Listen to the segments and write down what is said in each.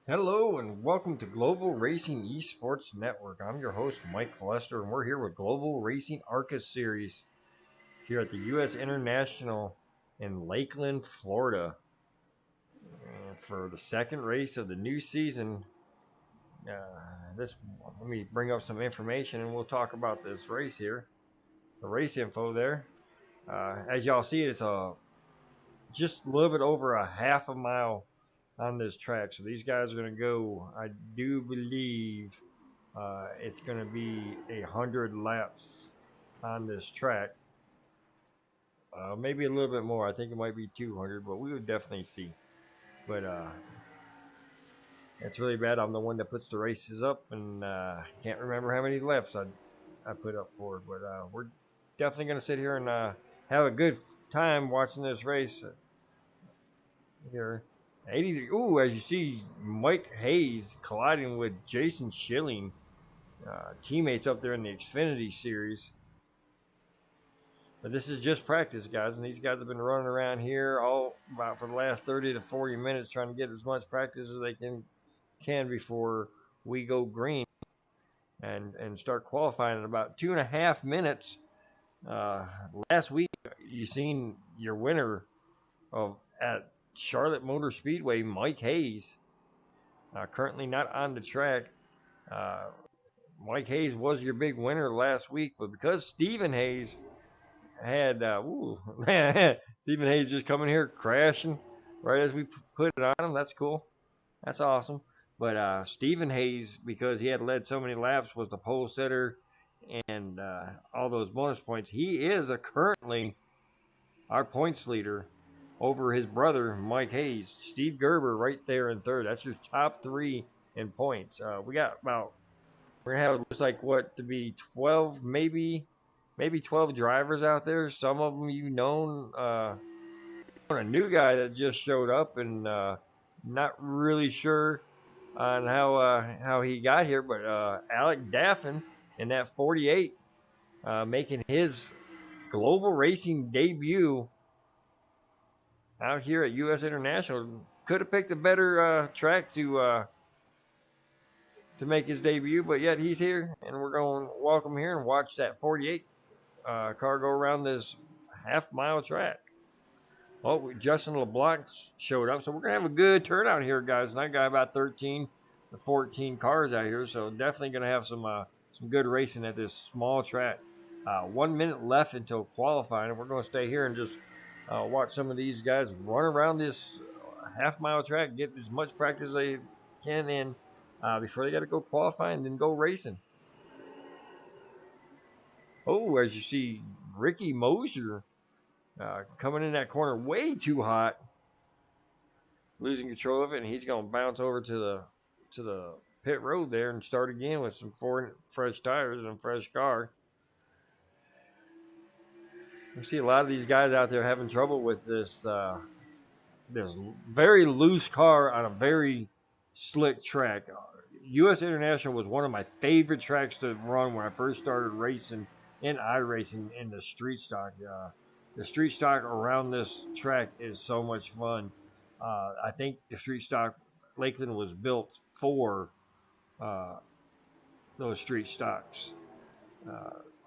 Hello and welcome to Global Racing Esports Network. I'm your host, Mike Lester, and we're here with Global Racing ARCA Series here at the U.S. International in Lakeland, Florida. And for the second race of the new season, this let me bring up some information and we'll talk about this race here. The race info there. As y'all see, it's just a little bit over a half a mile on this track. So these guys are going to go, I do believe, it's going to be 100 laps on this track. Maybe a little bit more. I think it might be 200, but we would definitely see. But it's really bad. I'm the one that puts the races up, and can't remember how many laps I put up for it. But we're definitely going to sit here and have a good time watching this race here. 80. Ooh, as you see, Mike Hayes colliding with Jason Schilling, teammates up there in the Xfinity Series. But this is just practice, guys, and these guys have been running around here all about for the last 30 to 40 minutes trying to get as much practice as they can before we go green and start qualifying in about 2.5 minutes. Last week, you seen your winner at Charlotte Motor Speedway, Mike Hayes, currently not on the track. Mike Hayes was your big winner last week, but because Stephen Hayes had Stephen Hayes just coming here crashing right as we put it on him. That's cool. That's awesome. But Stephen Hayes, because he had led so many laps, was the pole sitter and all those bonus points. He is currently our points leader over his brother Mike Hayes. Steve Gerber right there in third. That's your top three in points. We're gonna have looks like what to be 12, maybe 12 drivers out there. Some of them a new guy that just showed up and not really sure on how he got here, but Alec Daffin in that 48 making his global racing debut out here at U.S. International. Could have picked a better track to make his debut, but yet he's here, and we're going to welcome here and watch that 48 car go around this half-mile track. Oh, Justin LeBlanc showed up, so we're going to have a good turnout here, guys. And I got about 13 to 14 cars out here, so definitely going to have some good racing at this small track. 1 minute left until qualifying, and we're going to stay here and just watch some of these guys run around this half-mile track, get as much practice as they can in before they got to go qualifying and then go racing. Oh, as you see, Ricky Mosier coming in that corner way too hot, losing control of it, and he's going to bounce over to the pit road there and start again with some fresh tires and a fresh car. You see a lot of these guys out there having trouble with this very loose car on a very slick track. U.S. International was one of my favorite tracks to run when I first started racing in iRacing in the street stock. The street stock around this track is so much fun. I think the street stock Lakeland was built for those street stocks.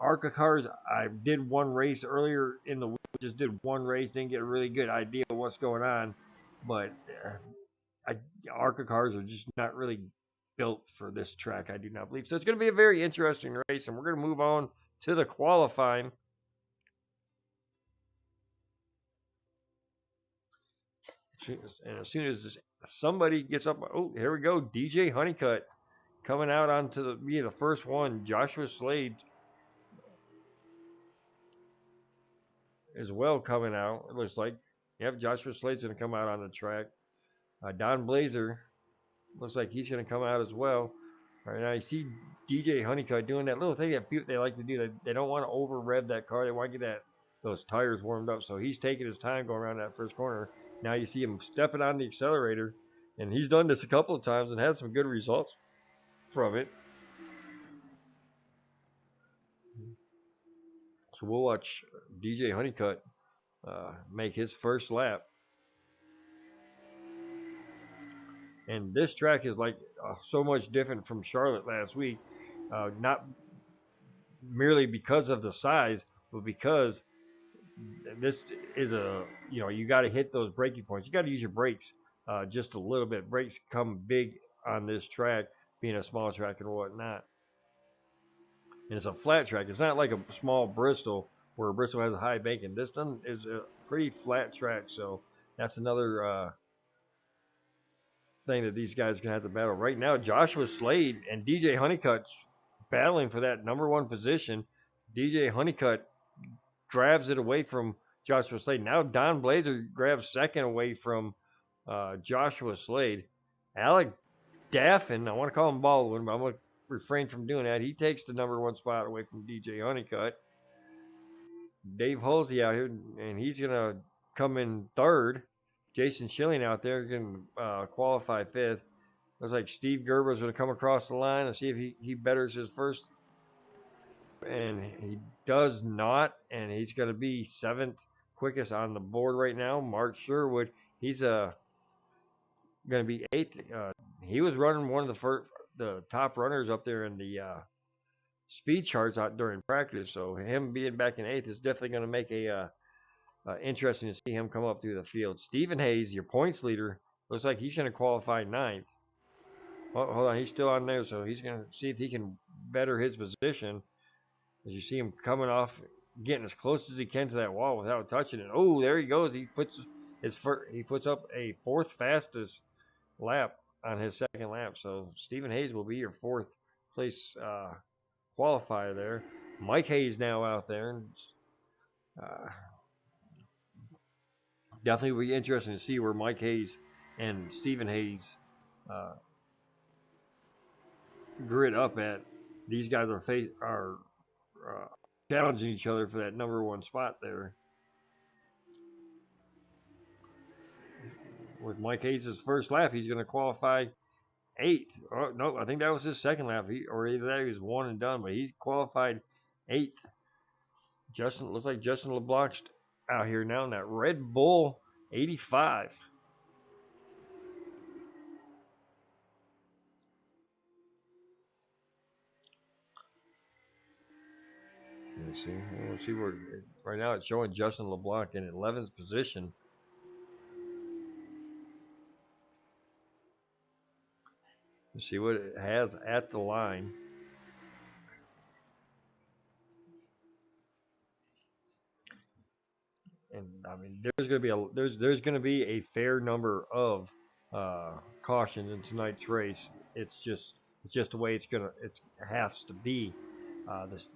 ARCA cars, I did one race earlier in the week, just did one race, didn't get a really good idea of what's going on, but ARCA cars are just not really built for this track, I do not believe. So it's going to be a very interesting race, and we're going to move on to the qualifying. And as soon as somebody gets up, oh, here we go, DJ Honeycutt coming out onto be the first one. Joshua Slade as well coming out. It looks like, yep, Joshua Slade's going to come out on the track. Don Blazer looks like he's going to come out as well. All right, now you see DJ Honeycutt doing that little thing that they like to do. They don't want to over rev that car. They want to get those tires warmed up. So he's taking his time going around that first corner. Now you see him stepping on the accelerator, and he's done this a couple of times and had some good results from it. So we'll watch DJ Honeycutt make his first lap. And this track is like so much different from Charlotte last week. Not merely because of the size, but because this is you got to hit those braking points. You got to use your brakes just a little bit. Brakes come big on this track, being a small track and whatnot. And it's a flat track. It's not like a small Bristol where Bristol has a high banking. This one is a pretty flat track, so that's another thing that these guys can have to battle. Right now, Joshua Slade and DJ Honeycutt's battling for that number one position. DJ Honeycutt grabs it away from Joshua Slade. Now Don Blazer grabs second away from Joshua Slade. Alec Daffin, I want to call him Baldwin, but I'm going to refrain from doing that. He takes the number one spot away from DJ Honeycutt. Dave Halsey out here, and he's going to come in third. Jason Schilling out there can qualify fifth. Looks like Steve Gerber is going to come across the line and see if he betters his first. And he does not, and he's going to be seventh quickest on the board right now. Mark Sherwood, he's going to be eighth. He was running one of the top runners up there in the speed charts out during practice. So him being back in eighth is definitely going to make a interesting to see him come up through the field. Stephen Hayes, your points leader, looks like he's going to qualify ninth. Oh, hold on, he's still on there, so he's going to see if he can better his position. As you see him coming off, getting as close as he can to that wall without touching it. Oh, there he goes. He puts up a fourth fastest lap on his second lap. So Stephen Hayes will be your fourth place qualifier there. Mike Hayes now out there. Definitely will be interesting to see where Mike Hayes and Stephen Hayes grid up at. These guys are challenging each other for that number one spot there. With Mike Hayes' first lap, he's going to qualify eighth. Oh, no, I think that was his second lap. Either that he was one and done, but he's qualified eighth. Looks like Justin LeBlanc's out here now in that Red Bull 85. Let's see where right now it's showing Justin LeBlanc in 11th position. Let's see what it has at the line. And I mean, there's going to be a fair number of cautions in tonight's race. It's just the way it has to be.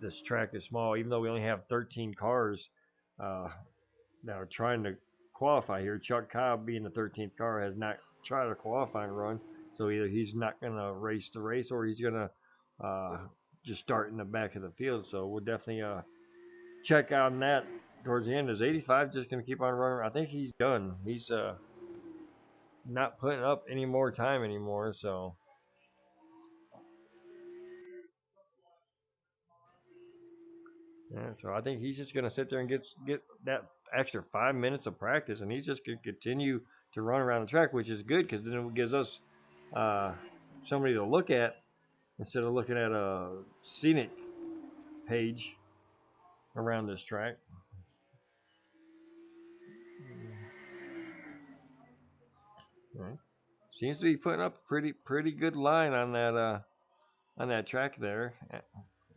This track is small, even though we only have 13 cars now trying to qualify here. Chuck Cobb, being the 13th car, has not tried a qualifying run, so either he's not going to race the race or he's going to just start in the back of the field. So we'll definitely check on that towards the end. Is 85 just going to keep on running? I think he's done. He's not putting up any more time anymore, so. Yeah, so I think he's just going to sit there and get that extra 5 minutes of practice, and he's just going to continue to run around the track, which is good because then it gives us somebody to look at instead of looking at a scenic page around this track. Right. Seems to be putting up a pretty good line on that track there.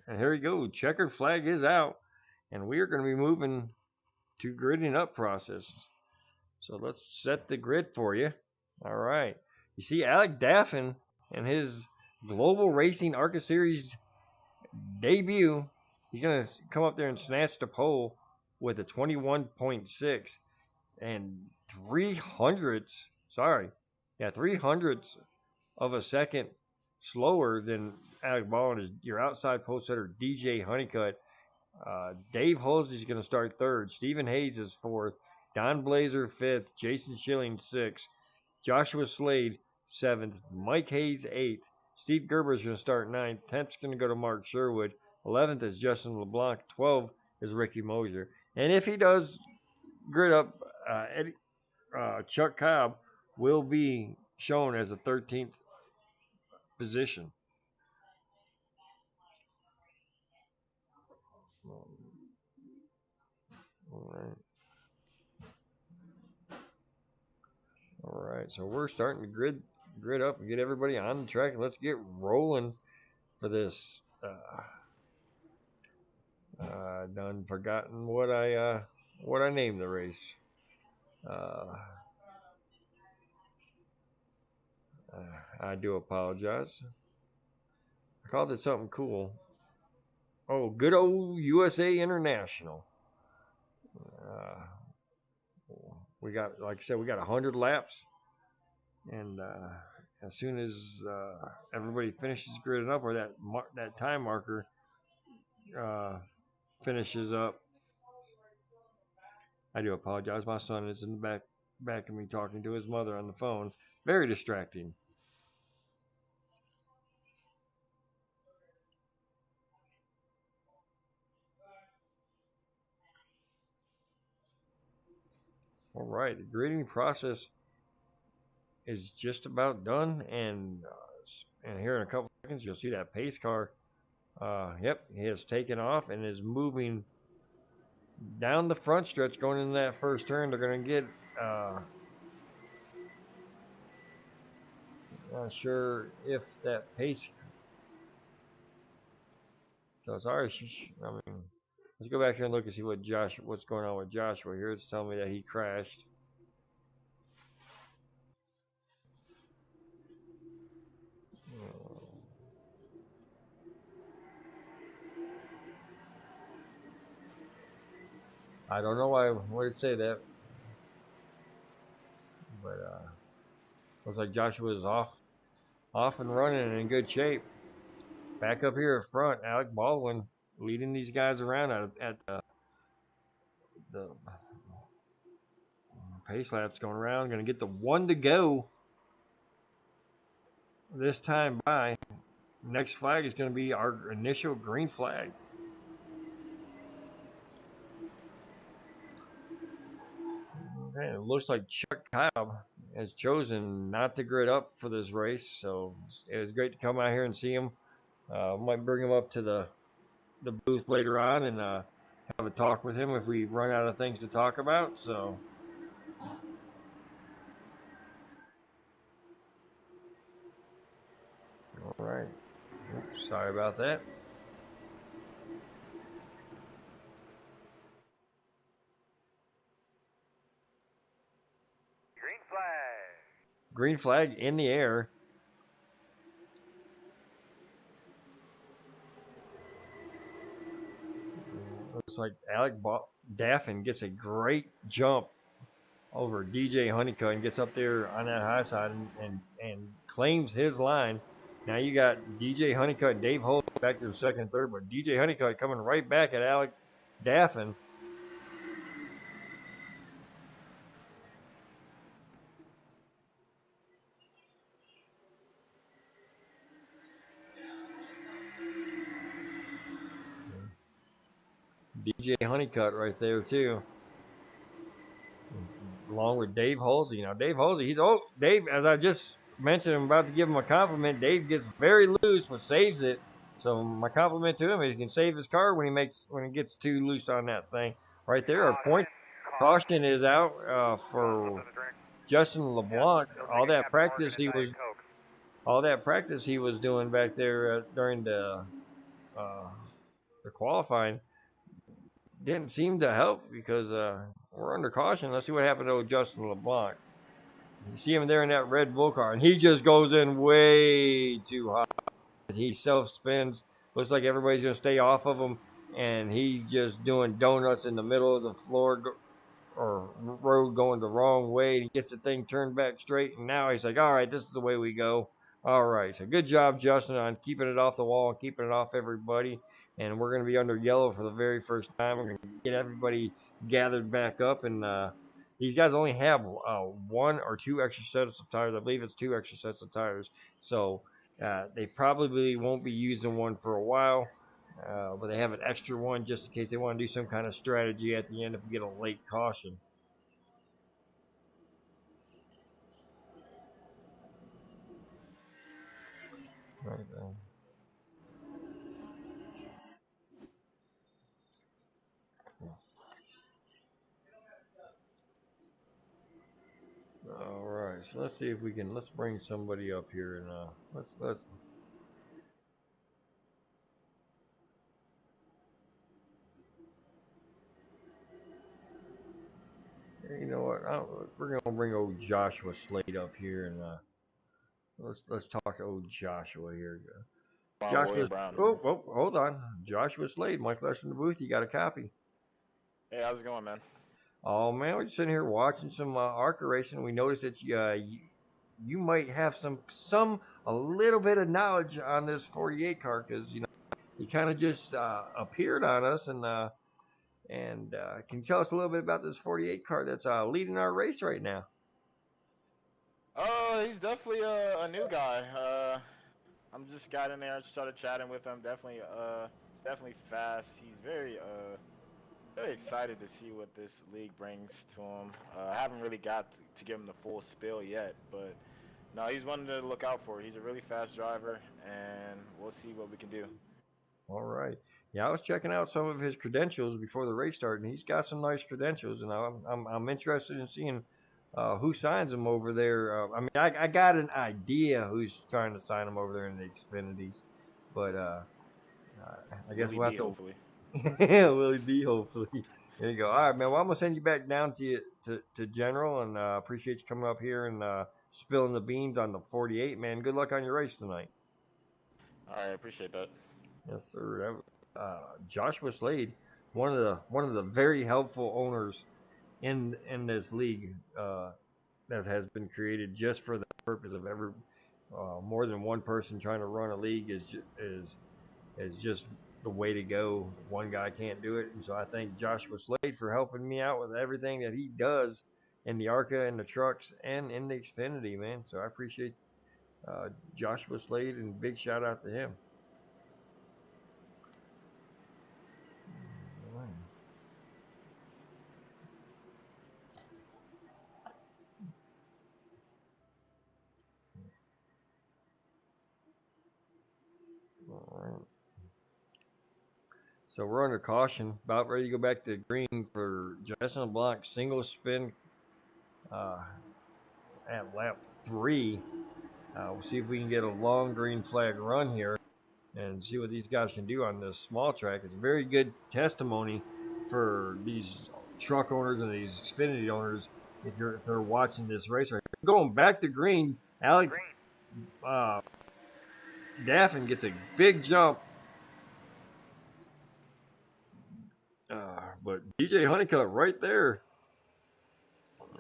And here we go. Checkered flag is out. And we are going to be moving to gridding up process. So let's set the grid for you. All right. You see Alec Daffin and his Global Racing ARCA Series debut. He's going to come up there and snatch the pole with a 21.6 and 300ths of a second slower than Alec Baldwin is your outside pole setter, DJ Honeycutt. Dave Halsey is going to start third. Stephen Hayes is fourth. Don Blazer fifth. Jason Schilling sixth. Joshua Slade seventh. Mike Hayes eighth. Steve Gerber is going to start ninth. 10th is going to go to Mark Sherwood. 11th is Justin LeBlanc. 12th is Ricky Mosier. And if he does grid up, Chuck Cobb will be shown as a 13th position. All right. All right. So we're starting to grid up and get everybody on the track. Let's get rolling for this. Done forgotten what I named the race. Uh, I do apologize. I called it something cool. Oh, good old USA International. Uh, we got, like I said, we got 100 laps, and as soon as everybody finishes gridding up, or that time marker uh, finishes up, I do apologize. My son is in the back of me talking to his mother on the phone. Very distracting. All right, the grading process is just about done, and here in a couple seconds you'll see that pace car. Yep, he has taken off and is moving down the front stretch, going into that first turn. They're going to get. Not sure if that pace. So sorry. I mean, let's go back here and look and see what's going on with Joshua here. It's telling me that he crashed. I don't know why would it say that, but looks like Joshua is off and running and in good shape. Back up here at front, Alec Baldwin leading these guys around at the pace laps going around. Going to get the one to go this time by. Next flag is going to be our initial green flag. Okay, it looks like Chuck Cobb has chosen not to grid up for this race, so it was great to come out here and see him. Might bring him up to the booth later on and have a talk with him if we run out of things to talk about. So. All right. Oops, sorry about that. Green flag. Green flag in the air. Looks like Alec Daffin gets a great jump over DJ Honeycutt and gets up there on that high side and claims his line. Now you got DJ Honeycutt and Dave Holt back to the second and third, but DJ Honeycutt coming right back at Alec Daffin. DJ Honeycutt right there too, along with Dave Halsey. Now Dave Halsey, Dave. As I just mentioned, I'm about to give him a compliment. Dave gets very loose, but saves it. So my compliment to him is he can save his car when he gets too loose on that thing. Right there, our point caution is out for Justin LeBlanc. All that practice he was doing back there during the qualifying didn't seem to help because we're under caution. Let's see what happened to Justin LeBlanc. You see him there in that Red Bull car, and he just goes in way too high. He self spins. Looks like everybody's going to stay off of him, and he's just doing donuts in the middle of the floor or road going the wrong way. He gets the thing turned back straight, and now he's like, all right, this is the way we go. All right, so good job, Justin, on keeping it off the wall and keeping it off everybody. And we're going to be under yellow for the very first time. We're going to get everybody gathered back up, and these guys only have one or two extra sets of tires. I believe it's two extra sets of tires. So they probably won't be using one for a while, but they have an extra one just in case they want to do some kind of strategy at the end if we get a late caution. let's see if we can. Let's bring somebody up here and let's. You know what? We're gonna bring old Joshua Slade up here and let's talk to old Joshua here. Joshua. Oh, hold on. Joshua Slade, Mike Lester in the booth. You got a copy? Hey, how's it going, man? Oh man, we're just sitting here watching some ARCA racing. We noticed that you might have a little bit of knowledge on this 48 car because you kind of just appeared on us and can you tell us a little bit about this 48 car that's leading our race right now? He's definitely a new guy. I'm just got in there and started chatting with him. Definitely, he's definitely fast. He's very excited to see what this league brings to him. I haven't really got to give him the full spill yet, but no, he's one to look out for. He's a really fast driver, and we'll see what we can do. All right. Yeah, I was checking out some of his credentials before the race started, and he's got some nice credentials, and I'm interested in seeing who signs him over there. I mean, I got an idea who's trying to sign him over there in the Xfinities, but I guess we'll have to. Hopefully. Will he be? Hopefully. There you go. All right, man. Well, I'm gonna send you back down to General, and appreciate you coming up here and spilling the beans on the 48, man. Good luck on your race tonight. All right, I appreciate that. Yes, sir. Joshua Slade, one of the very helpful owners in this league that has been created just for the purpose of more than one person trying to run a league is just the way to go. One guy can't do it, and so I thank Joshua Slade for helping me out with everything that he does in the ARCA and the trucks and in the Xfinity, man. So I appreciate Joshua Slade and big shout out to him. All right. So we're under caution, about ready to go back to green for Justin LeBlanc single spin at lap 3. We'll see if we can get a long green flag run here and see what these guys can do on this small track. It's a very good testimony for these truck owners and these Xfinity owners if they're watching this race right here. Going back to green, Alex Daffin gets a big jump. But DJ Honeycutt right there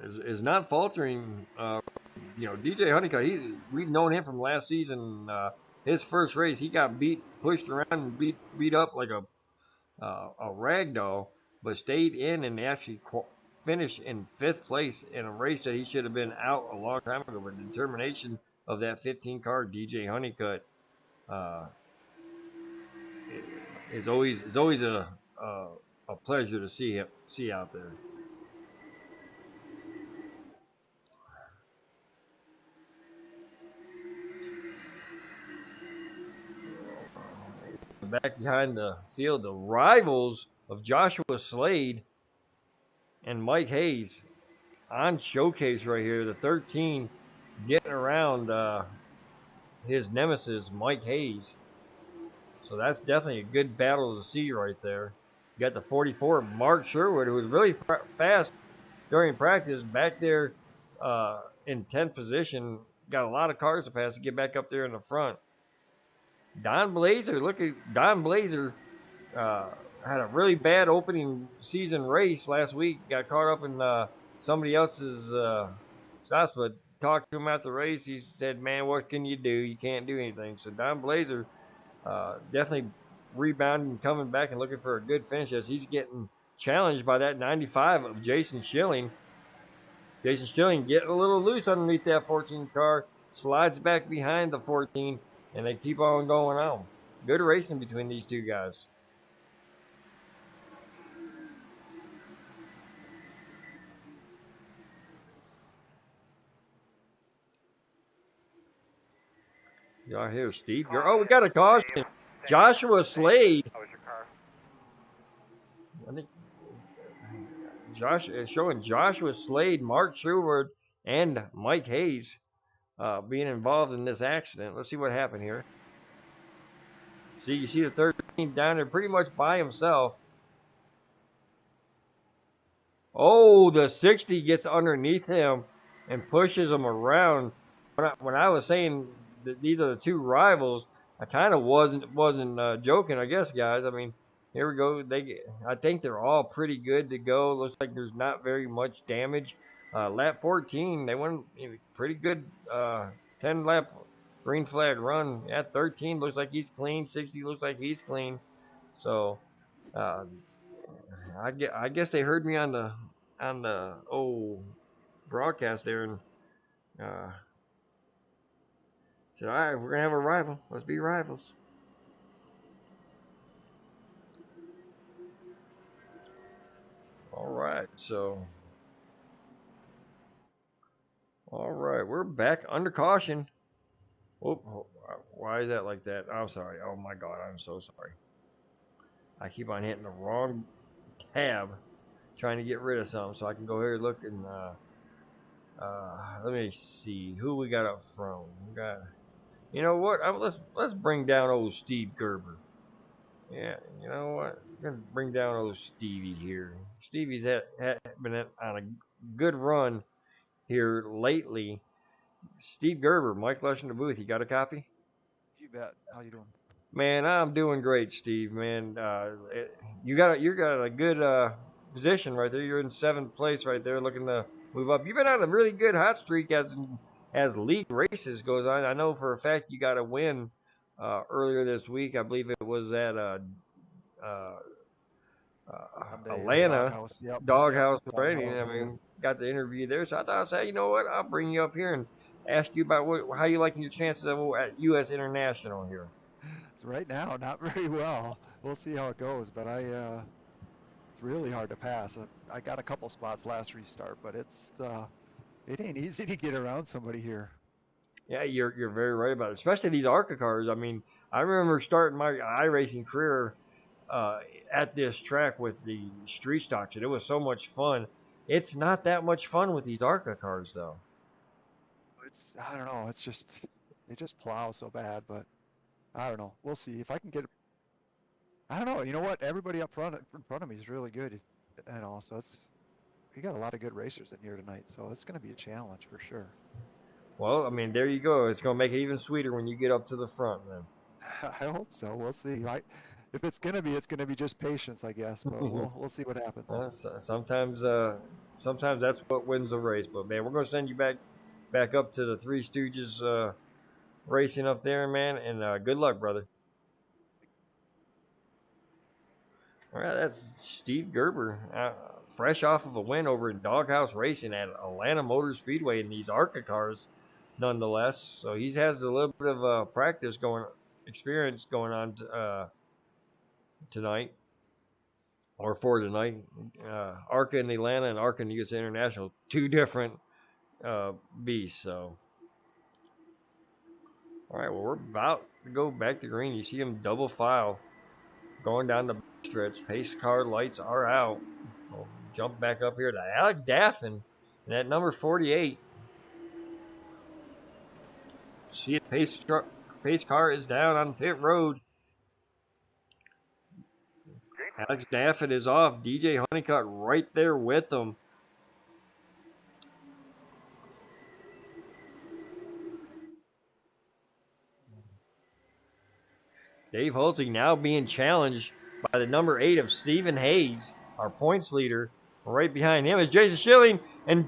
is not faltering. DJ Honeycutt, we've known him from last season. His first race, he got pushed around and beat up like a rag doll, but stayed in and actually finished in 5th place in a race that he should have been out a long time ago. But the determination of that 15 car DJ Honeycutt is always a pleasure to see out there. Back behind the field, the rivals of Joshua Slade and Mike Hayes on showcase right here. The 13 getting around his nemesis, Mike Hayes. So that's definitely a good battle to see right there. You got the 44, Mark Sherwood, who was really fast during practice, back there in 10th position. Got a lot of cars to pass to get back up there in the front. Don Blazer, Don Blazer had a really bad opening season race last week. Got caught up in somebody else's stops, but talked to him after the race. He said, man, what can you do? You can't do anything. So Don Blazer definitely rebounding and coming back and looking for a good finish as he's getting challenged by that 95 of Jason Schilling. Jason Schilling getting a little loose underneath that 14 car, slides back behind the 14, and they keep on going on. Good racing between these two guys. Y'all hear Steve? We got a caution. Joshua Slade. How was your car? I think showing Joshua Slade, Mark Sherwood, and Mike Hayes being involved in this accident. Let's see what happened here. See, you see the 13 down there pretty much by himself. Oh, the 60 gets underneath him and pushes him around. When I was saying that these are the two rivals, I kind of wasn't joking, I guess, guys. I mean, here we go. I think they're all pretty good to go. Looks like there's not very much damage. Lap 14, they went pretty good 10 lap green flag run. At 13, looks like he's clean. 60 looks like he's clean. So I guess they heard me on the broadcast there and said, all right, we're gonna have a rival. Let's be rivals. All right, we're back under caution. Oh, why is that like that? I'm sorry. Oh my God, I'm so sorry. I keep on hitting the wrong tab, trying to get rid of something, so I can go here and look and let me see who we got up front. We got, you know what? Let's bring down old Steve Gerber. Yeah, you know what? We're gonna bring down old Stevie here. Stevie's been on a good run here lately. Steve Gerber, Mike Lush in the booth. You got a copy? You bet. How you doing? Man, I'm doing great, Steve. Man, you got a good position right there. You're in 7th place right there, looking to move up. You've been on a really good hot streak as league races goes on. I know for a fact you got a win earlier this week. I believe it was at Atlanta Doghouse, right? I mean, got the interview there. So I thought I'd say, you know what? I'll bring you up here and ask you about how you liking your chances at U.S. International here. Right now, not very well. We'll see how it goes, but it's really hard to pass. I got a couple spots last restart, but it ain't easy to get around somebody here. Yeah, you're very right about it, especially these ARCA cars. I mean, I remember starting my iRacing career at this track with the street stocks, and it was so much fun. It's not that much fun with these ARCA cars, though. I don't know. They just plow so bad, but I don't know. We'll see if I can get. I don't know. You know what? Everybody in front of me is really good, and also we got a lot of good racers in here tonight, so it's going to be a challenge for sure. Well, I mean, there you go. It's going to make it even sweeter when you get up to the front, man. I hope so. We'll see. If it's going to be just patience, I guess. But we'll see what happens. Sometimes that's what wins the race. But man, we're going to send you back up to the Three Stooges racing up there, man. And good luck, brother. All right, that's Steve Gerber, fresh off of a win over in Doghouse Racing at Atlanta Motor Speedway in these ARCA cars, nonetheless. So he has a little bit of experience going on tonight, or for tonight. ARCA in Atlanta and ARCA in US International, two different beasts. So, all right, well, we're about to go back to green. You see him double file going down the stretch. Pace car lights are out. We'll jump back up here to Alec Daffin and at number 48. See, pace car is down on pit road. Alex Daffin is off. DJ Honeycutt right there with him. Dave Holtzing now being challenged by the number 8 of Stephen Hayes, our points leader. Right behind him is Jason Schilling, and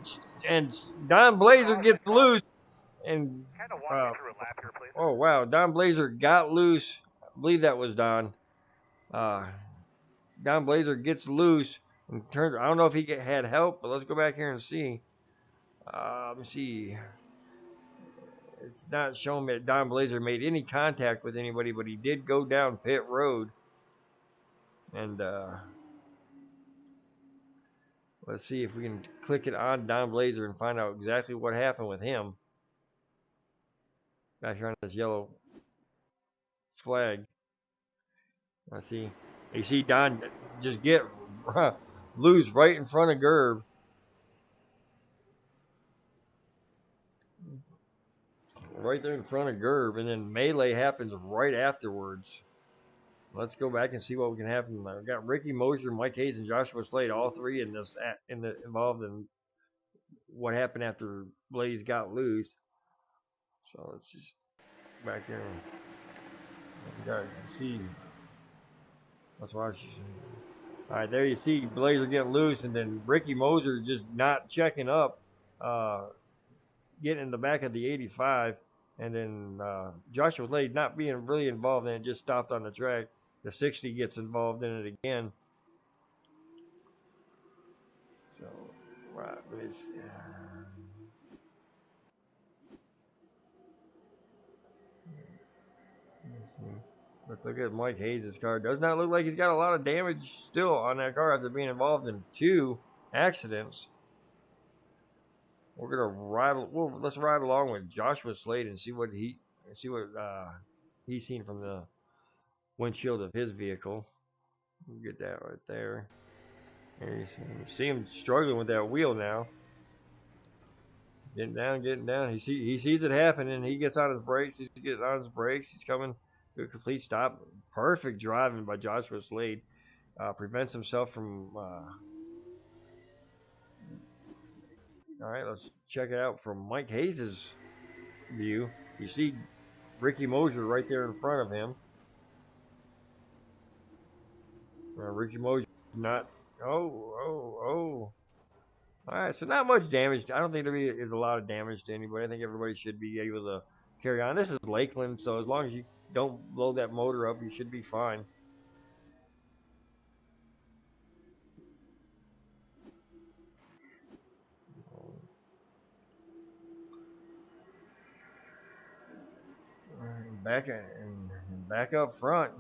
Don Blazer gets loose. And oh wow, Don Blazer got loose. I believe that was Don. Don Blazer gets loose and turns. I don't know if he had help, but let's go back here and see. Let me see. It's not showing me that Don Blazer made any contact with anybody, but he did go down pit road. And let's see if we can click it on Don Blazer and find out exactly what happened with him. Back here on this yellow flag. I see. You see Don just get loose right in front of Gerb. right there in front of Gerb, and then melee happens right afterwards. Let's go back and see what we can happen. We've got Ricky Mosier, Mike Hayes, and Joshua Slade, all three involved in what happened after Blaze got loose. So let's just back there. We got to see. Let's watch. All right, there you see Blazer getting loose, and then Ricky Mosier just not checking up, getting in the back of the 85, and then Joshua Slade not being really involved in it, just stopped on the track. The 60 gets involved in it again. So, right, let's look at Mike Hayes' car. Does not look like he's got a lot of damage still on that car after being involved in 2 accidents. We're gonna let's ride along with Joshua Slade and see what he's seen from the windshield of his vehicle. We'll get that right there. There you see him struggling with that wheel now. Getting down. He sees it happening. He gets on his brakes. He's coming to a complete stop. Perfect driving by Joshua Slade. Prevents himself from. All right, let's check it out from Mike Hayes' view. You see Ricky Mosier right there in front of him. Ricky Mosier not. Oh. All right, so not much damage. I don't think there is a lot of damage to anybody. I think everybody should be able to carry on. This is Lakeland, so as long as you don't blow that motor up, you should be fine. Back up front,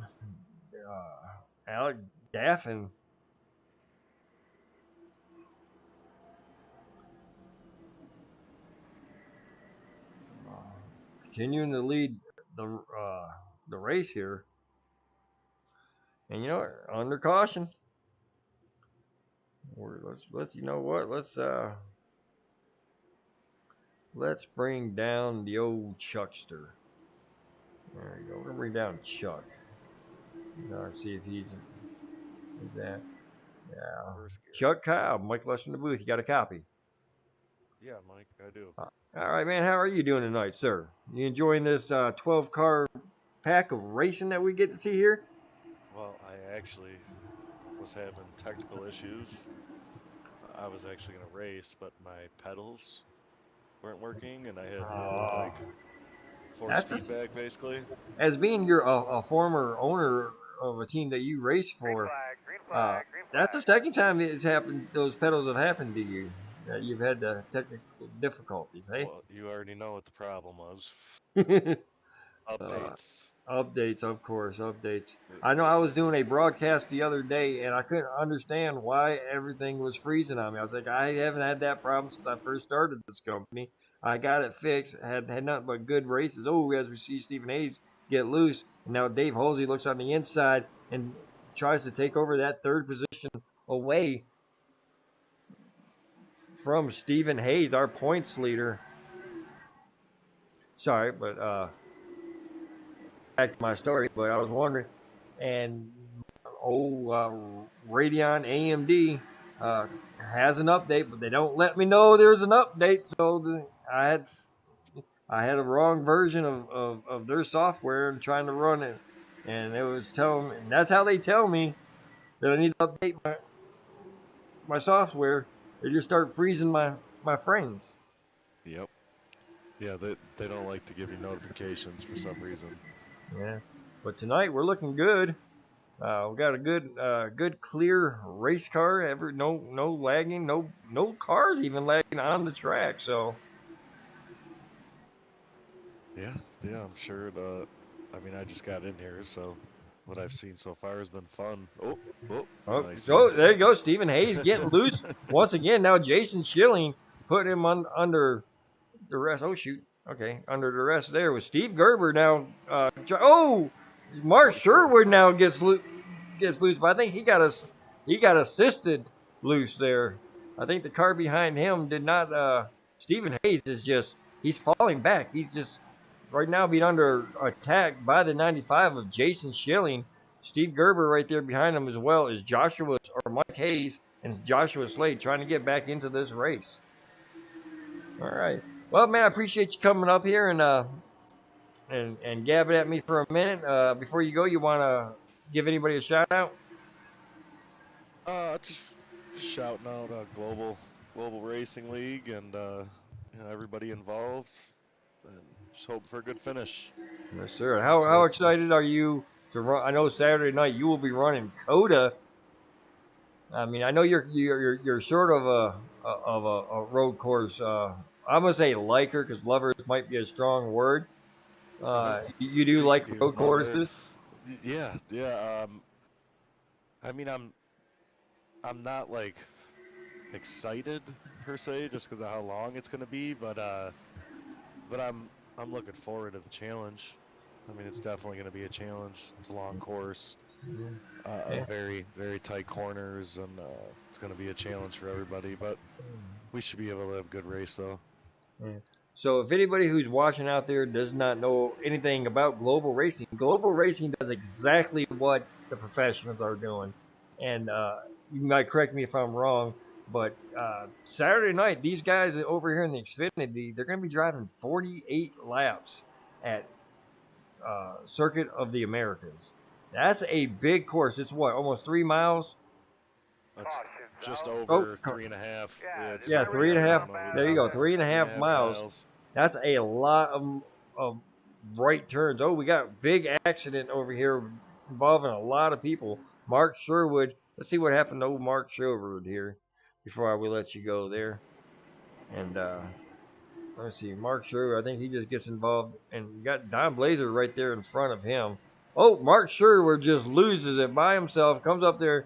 Alec Daffin. Continuing to lead the race here, and you know, under caution. Let's you know what? Let's bring down the old Chuckster. There you go. We're gonna bring down Chuck. See if he's that. Yeah. Chuck Kyle, Mike Lush in the booth. You got a copy? Yeah, Mike, I do. All right, man. How are you doing tonight, sir? You enjoying this 12-car pack of racing that we get to see here? Well, I actually was having technical issues. I was actually going to race, but my pedals weren't working, and I had force feedback, basically. As being a former owner of a team that you race for, that's the second time it's happened. Those pedals have happened to you. You've had technical difficulties, hey? Well, you already know what the problem was. Updates. Updates, of course, updates. I know I was doing a broadcast the other day, and I couldn't understand why everything was freezing on me. I was like, I haven't had that problem since I first started this company. I got it fixed, had nothing but good races. Oh, as we see Stephen Hayes get loose, and now Dave Halsey looks on the inside and tries to take over that third position away from Stephen Hayes, our points leader. Sorry, but back to my story. But I was wondering, and Radeon AMD has an update, but they don't let me know there's an update. So I had a wrong version of their software and trying to run it, and it was telling me, and that's how they tell me that I need to update my software. They just start freezing my frames. Yep. Yeah, they don't like to give you notifications for some reason. Yeah, but tonight we're looking good. We got a good clear race car. No lagging. No cars even lagging on the track. So. Yeah, I'm sure. I just got in here, so what I've seen so far has been fun. Nice. So there you go. Stephen Hayes getting loose once again. Now Jason Schilling put him under duress. Oh shoot. Okay, under duress there with Steve Gerber now. Mark Sherwood now gets loose, but I think he got assisted loose there. I think the car behind him did not. Stephen Hayes is he's falling back. He's just right now being under attack by the 95 of Jason Schilling. Steve Gerber right there behind him as well is Mike Hayes and Joshua Slade trying to get back into this race. All right. Well, man, I appreciate you coming up here and gabbing at me for a minute. Before you go, you want to give anybody a shout out? Just shouting out Global Racing League and everybody involved, and just hoping for a good finish. Yes, sir. How excited are you to run? I know Saturday night you will be running COTA. I mean, I know you're sort of a road course. I'm gonna say liker because lovers might be a strong word. You do like road courses? Yeah. I mean, I'm not like excited per se just because of how long it's gonna be, but I'm looking forward to the challenge. I mean, it's definitely gonna be a challenge. It's a long course, very very tight corners, and it's gonna be a challenge for everybody. But we should be able to have a good race though. Yeah. So if anybody who's watching out there does not know anything about Global Racing does exactly what the professionals are doing. And you might correct me if I'm wrong, but Saturday night, these guys over here in the Xfinity, they're going to be driving 48 laps at Circuit of the Americas. That's a big course. It's what, almost 3 miles? That's just over 3.5. Yeah, 3.5. There you go, 3.5 miles. That's a lot of right turns. Oh, we got big accident over here involving a lot of people. Mark Sherwood. Let's see what happened to old Mark Sherwood here before we let you go there. And let's see, Mark Sherwood. I think he just gets involved, and you got Don Blazer right there in front of him. Oh, Mark Sherwood just loses it by himself. Comes up there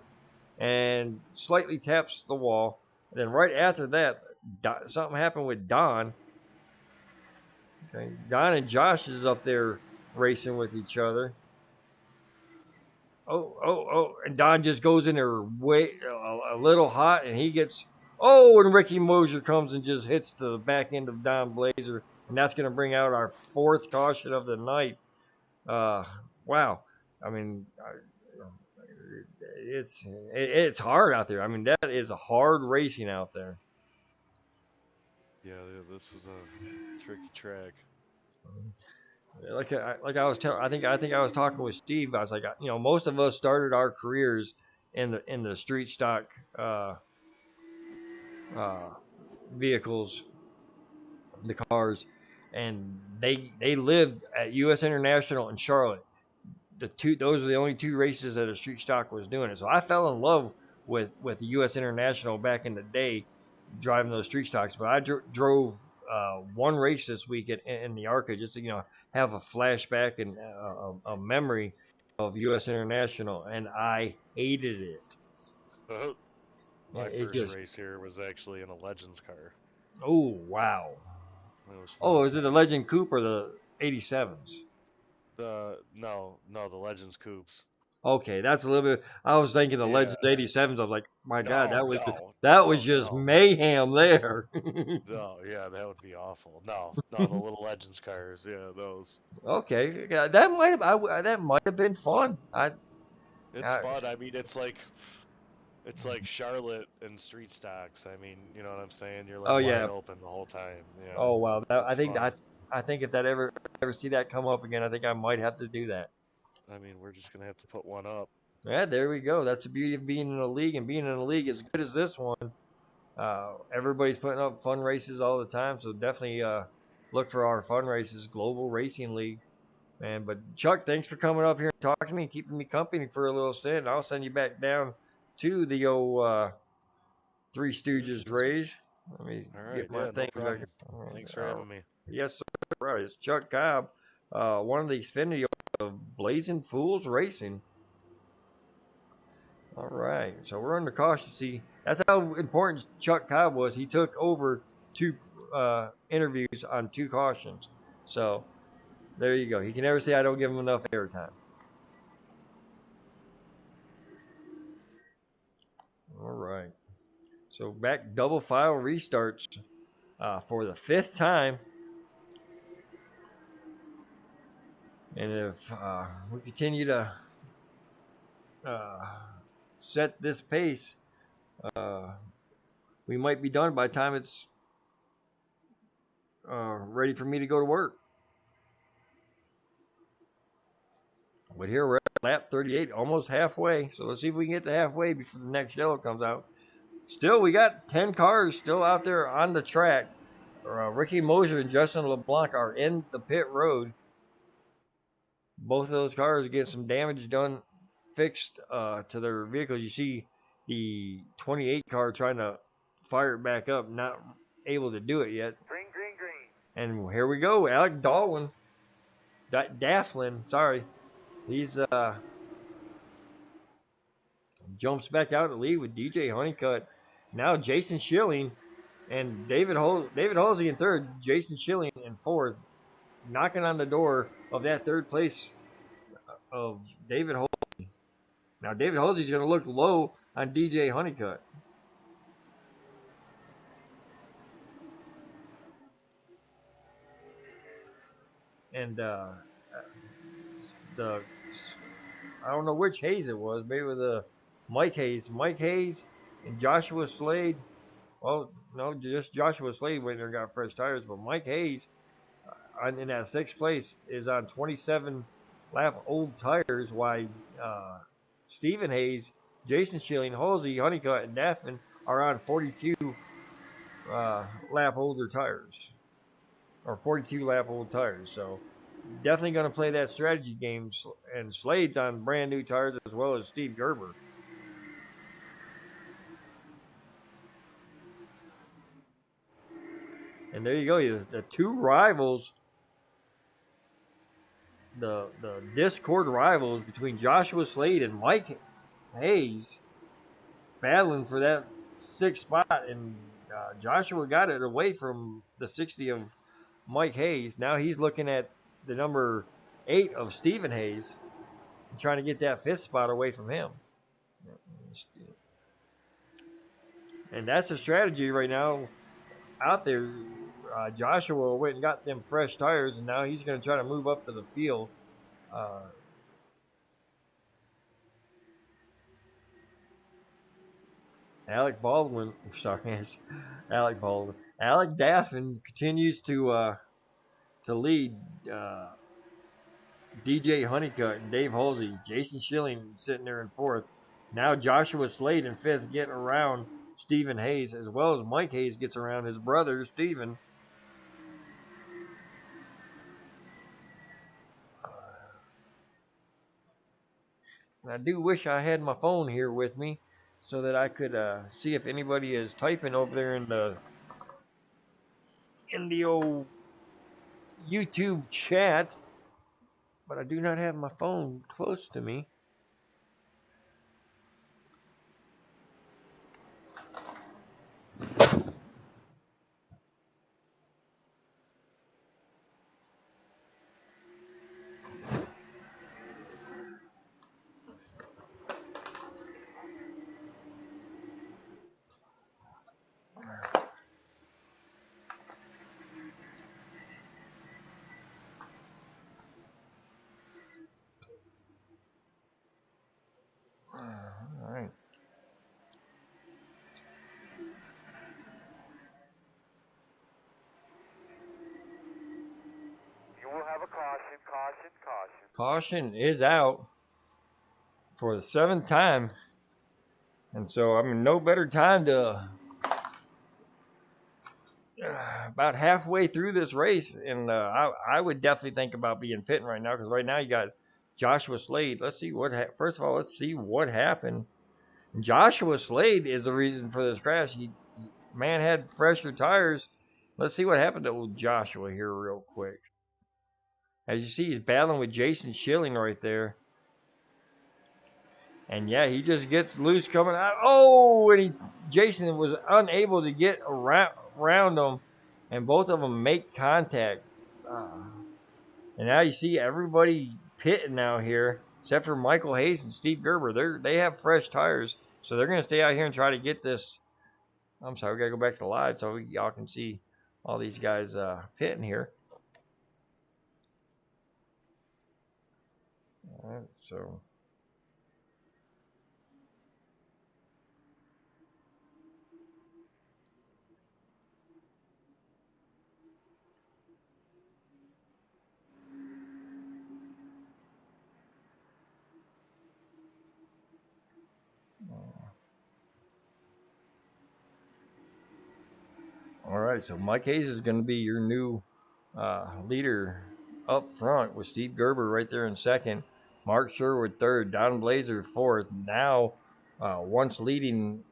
and slightly taps the wall. And then right after that, something happened with Don. Okay. Don and Josh is up there racing with each other. Oh, and Don just goes in there a little hot, and he gets, and Ricky Mosier comes and just hits the back end of Don Blazer, and that's going to bring out our 4th caution of the night. Wow. I mean, it's hard out there. I mean, that is a hard racing out there. Yeah, this is a tricky track. Like I was telling, I think I was talking with Steve. I was like, most of us started our careers in the street stock vehicles, the cars, and they lived at U.S. International in Charlotte. Those are the only 2 races that a street stock was doing it. So I fell in love with the U.S. International back in the day, driving those street stocks. But I drove 1 race this week in the ARCA just to have a flashback and a memory of U.S. International, and I hated it. My first race here was actually in a Legends car. Oh wow! Was it the Legend Coupe or the 87s? No, the Legends Coupes. Okay, that's a little bit. I was thinking the Legends 87s. I was like, my God, that was just mayhem there. No, yeah, that would be awful. No, the little Legends cars, yeah, those. Okay, that might have been fun. It's fun. I mean, it's like Charlotte and street stocks. I mean, you know what I'm saying? You're like wide open the whole time. Yeah. Oh wow, I think if that ever see that come up again, I think I might have to do that. I mean, we're just gonna have to put one up. Yeah, there we go. That's the beauty of being in a league, and being in a league as good as this one. Everybody's putting up fun races all the time, so definitely look for our fun races, Global Racing League, man. But Chuck, thanks for coming up here and talking to me, keeping me company for a little stint. I'll send you back down to the old Three Stooges race. Let me get my thing. No Thanks for having me. Yes, sir. Right, it's Chuck Cobb, one of the Xfinity of Blazing Fools Racing. All right, so we're under caution. See, that's how important Chuck Cobb was. He took over 2 interviews on 2 cautions. So there you go. He can never say I don't give him enough airtime. All right. So back double file restarts for the 5th time. And if we continue to set this pace, we might be done by the time it's ready for me to go to work. But here we're at lap 38, almost halfway. So let's see if we can get to halfway before the next yellow comes out. Still, we got 10 cars still out there on the track. Ricky Mosier and Justin LeBlanc are in the pit road. Both of those cars get some damage done, fixed to their vehicles. You see the 28 car trying to fire it back up, not able to do it yet. Green, green, green. And here we go, Alec Dahlin, Dafflin, sorry. He's jumps back out to lead with DJ Honeycutt. Now Jason Schilling and David Halsey in third, Jason Schilling in fourth, knocking on the door of that third place of David Halsey. Now David Halsey's going to look low on DJ Honeycutt. And I don't know which Hayes it was, maybe with Mike Hayes and Joshua Slade. Well, no, just Joshua Slade went there and got fresh tires, but Mike Hayes in that sixth place is on 27 lap old tires, while Stephen Hayes, Jason Schilling, Halsey, Honeycutt, and Daffin are on 42 lap older tires, or 42 lap old tires. So definitely going to play that strategy game, and Slade's on brand new tires as well as Steve Gerber. And there you go, the two rivals, the Discord rivals between Joshua Slade and Mike Hayes, battling for that sixth spot, and Joshua got it away from the 60 of Mike Hayes. Now he's looking at the number 8 of Stephen Hayes and trying to get that fifth spot away from him. And that's the strategy right now out there. Joshua went and got them fresh tires, and now he's going to try to move up to the field. Alec Daffin continues to lead DJ Honeycutt and Dave Halsey. Jason Schilling sitting there in fourth. Now Joshua Slade in fifth, getting around Stephen Hayes, as well as Mike Hayes gets around his brother, Stephen. I do wish I had my phone here with me so that I could see if anybody is typing over there in the old YouTube chat, but I do not have my phone close to me. Caution is out for the 7th time. And so, I mean, no better time to about halfway through this race. And I would definitely think about being pitting right now, because right now you got Joshua Slade. Let's see first of all, let's see what happened. And Joshua Slade is the reason for this crash. Man had fresher tires. Let's see what happened to old Joshua here real quick. As you see, he's battling with Jason Schilling right there. And yeah, he just gets loose coming out. Oh, and Jason was unable to get around him. And both of them make contact. And now you see everybody pitting now here, except for Michael Hayes and Steve Gerber. They have fresh tires. So they're going to stay out here and try to get this. I'm sorry, we got to go back to the live so y'all can see all these guys pitting here. All right, so. All right, so Mike Hayes is going to be your new leader up front with Steve Gerber right there in second, Mark Sherwood third, Don Blazer fourth. Now, once leading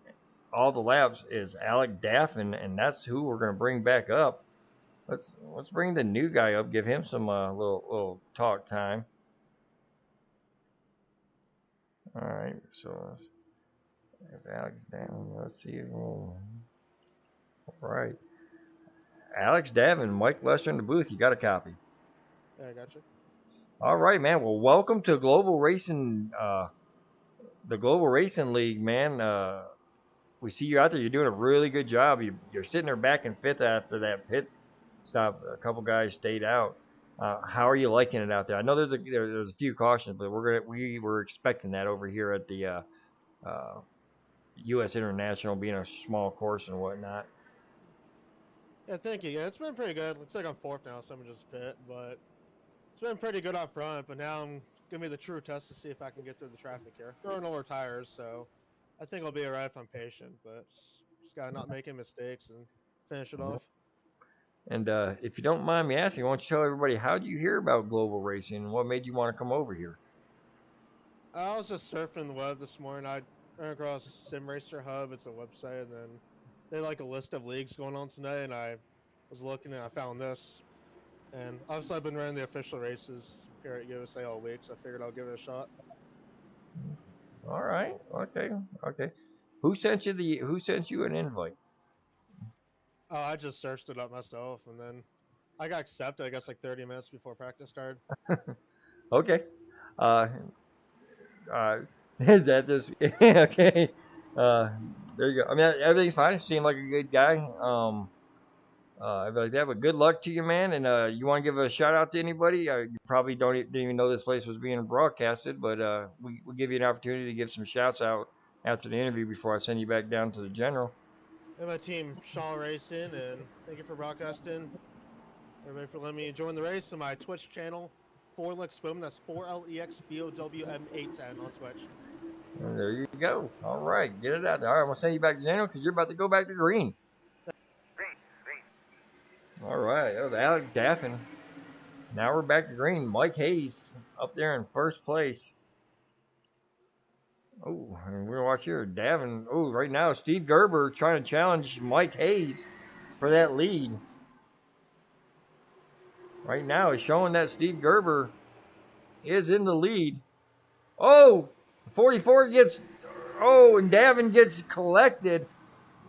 all the laps is Alec Daffin, and that's who we're going to bring back up. Let's bring the new guy up, give him some little talk time. All right, so if Alex down, let's see. All right. Alex Davin, Mike Lester in the booth. You got a copy. Yeah, I got you. All right, man. Well, welcome to Global Racing, the Global Racing League, man. We see you out there. You're doing a really good job. You're sitting there back in fifth after that pit stop. A couple guys stayed out. How are you liking it out there? I know there's a few cautions, but we were expecting that over here at the U.S. International, being a small course and whatnot. Yeah, thank you. Yeah, it's been pretty good. Looks like I'm fourth now, so I'm just pit, but it's been pretty good up front. But now I'm gonna be the true test to see if I can get through the traffic here. Throwing over tires, so I think I'll be alright if I'm patient. But just gotta not make any mistakes and finish it off. And if you don't mind me asking, why don't you tell everybody how did you hear about Global Racing and what made you want to come over here? I was just surfing the web this morning. I ran across Sim Racer Hub. It's a website, and then they had, like, a list of leagues going on today, and I was looking and I found this. And obviously I've been running the official races here at USA all week, so I figured I'll give it a shot. All right. Okay. Who sent you an invite? Oh, I just searched it up myself, and then I got accepted, I guess, like 30 minutes before practice started. Okay. That just okay. There you go. I mean, everything's fine. You seem like a good guy. I'd be like that, but good luck to you, man. And you want to give a shout out to anybody? You probably didn't even know this place was being broadcasted, but we'll give you an opportunity to give some shouts out after the interview before I send you back down to the general. And my team, Shaw Racing, and thank you for broadcasting. Everybody for letting me join the race on my Twitch channel, Forlexbowman. That's 4LEXBOWM810 on Twitch. And there you go. All right, get it out there. All right, I'm gonna send you back to general because you're about to go back to green. All right, that was Alec Daffin. Now we're back to green. Mike Hayes up there in first place. Oh, and we're gonna watch here. Davin. Oh, right now Steve Gerber trying to challenge Mike Hayes for that lead. Right now it's showing that Steve Gerber is in the lead. Oh, 44 gets. Oh, and Davin gets collected.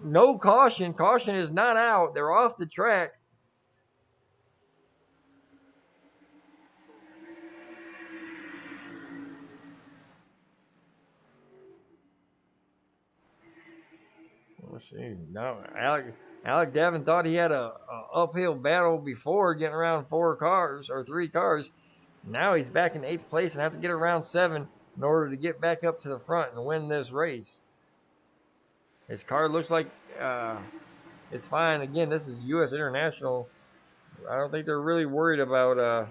No caution. Caution is not out. They're off the track. Let's see. Now, Alec Davin thought he had a uphill battle before getting around 3 cars. Now he's back in 8th place and have to get around 7 in order to get back up to the front and win this race. His car looks like it's fine. Again, this is U.S. International. I don't think they're really worried about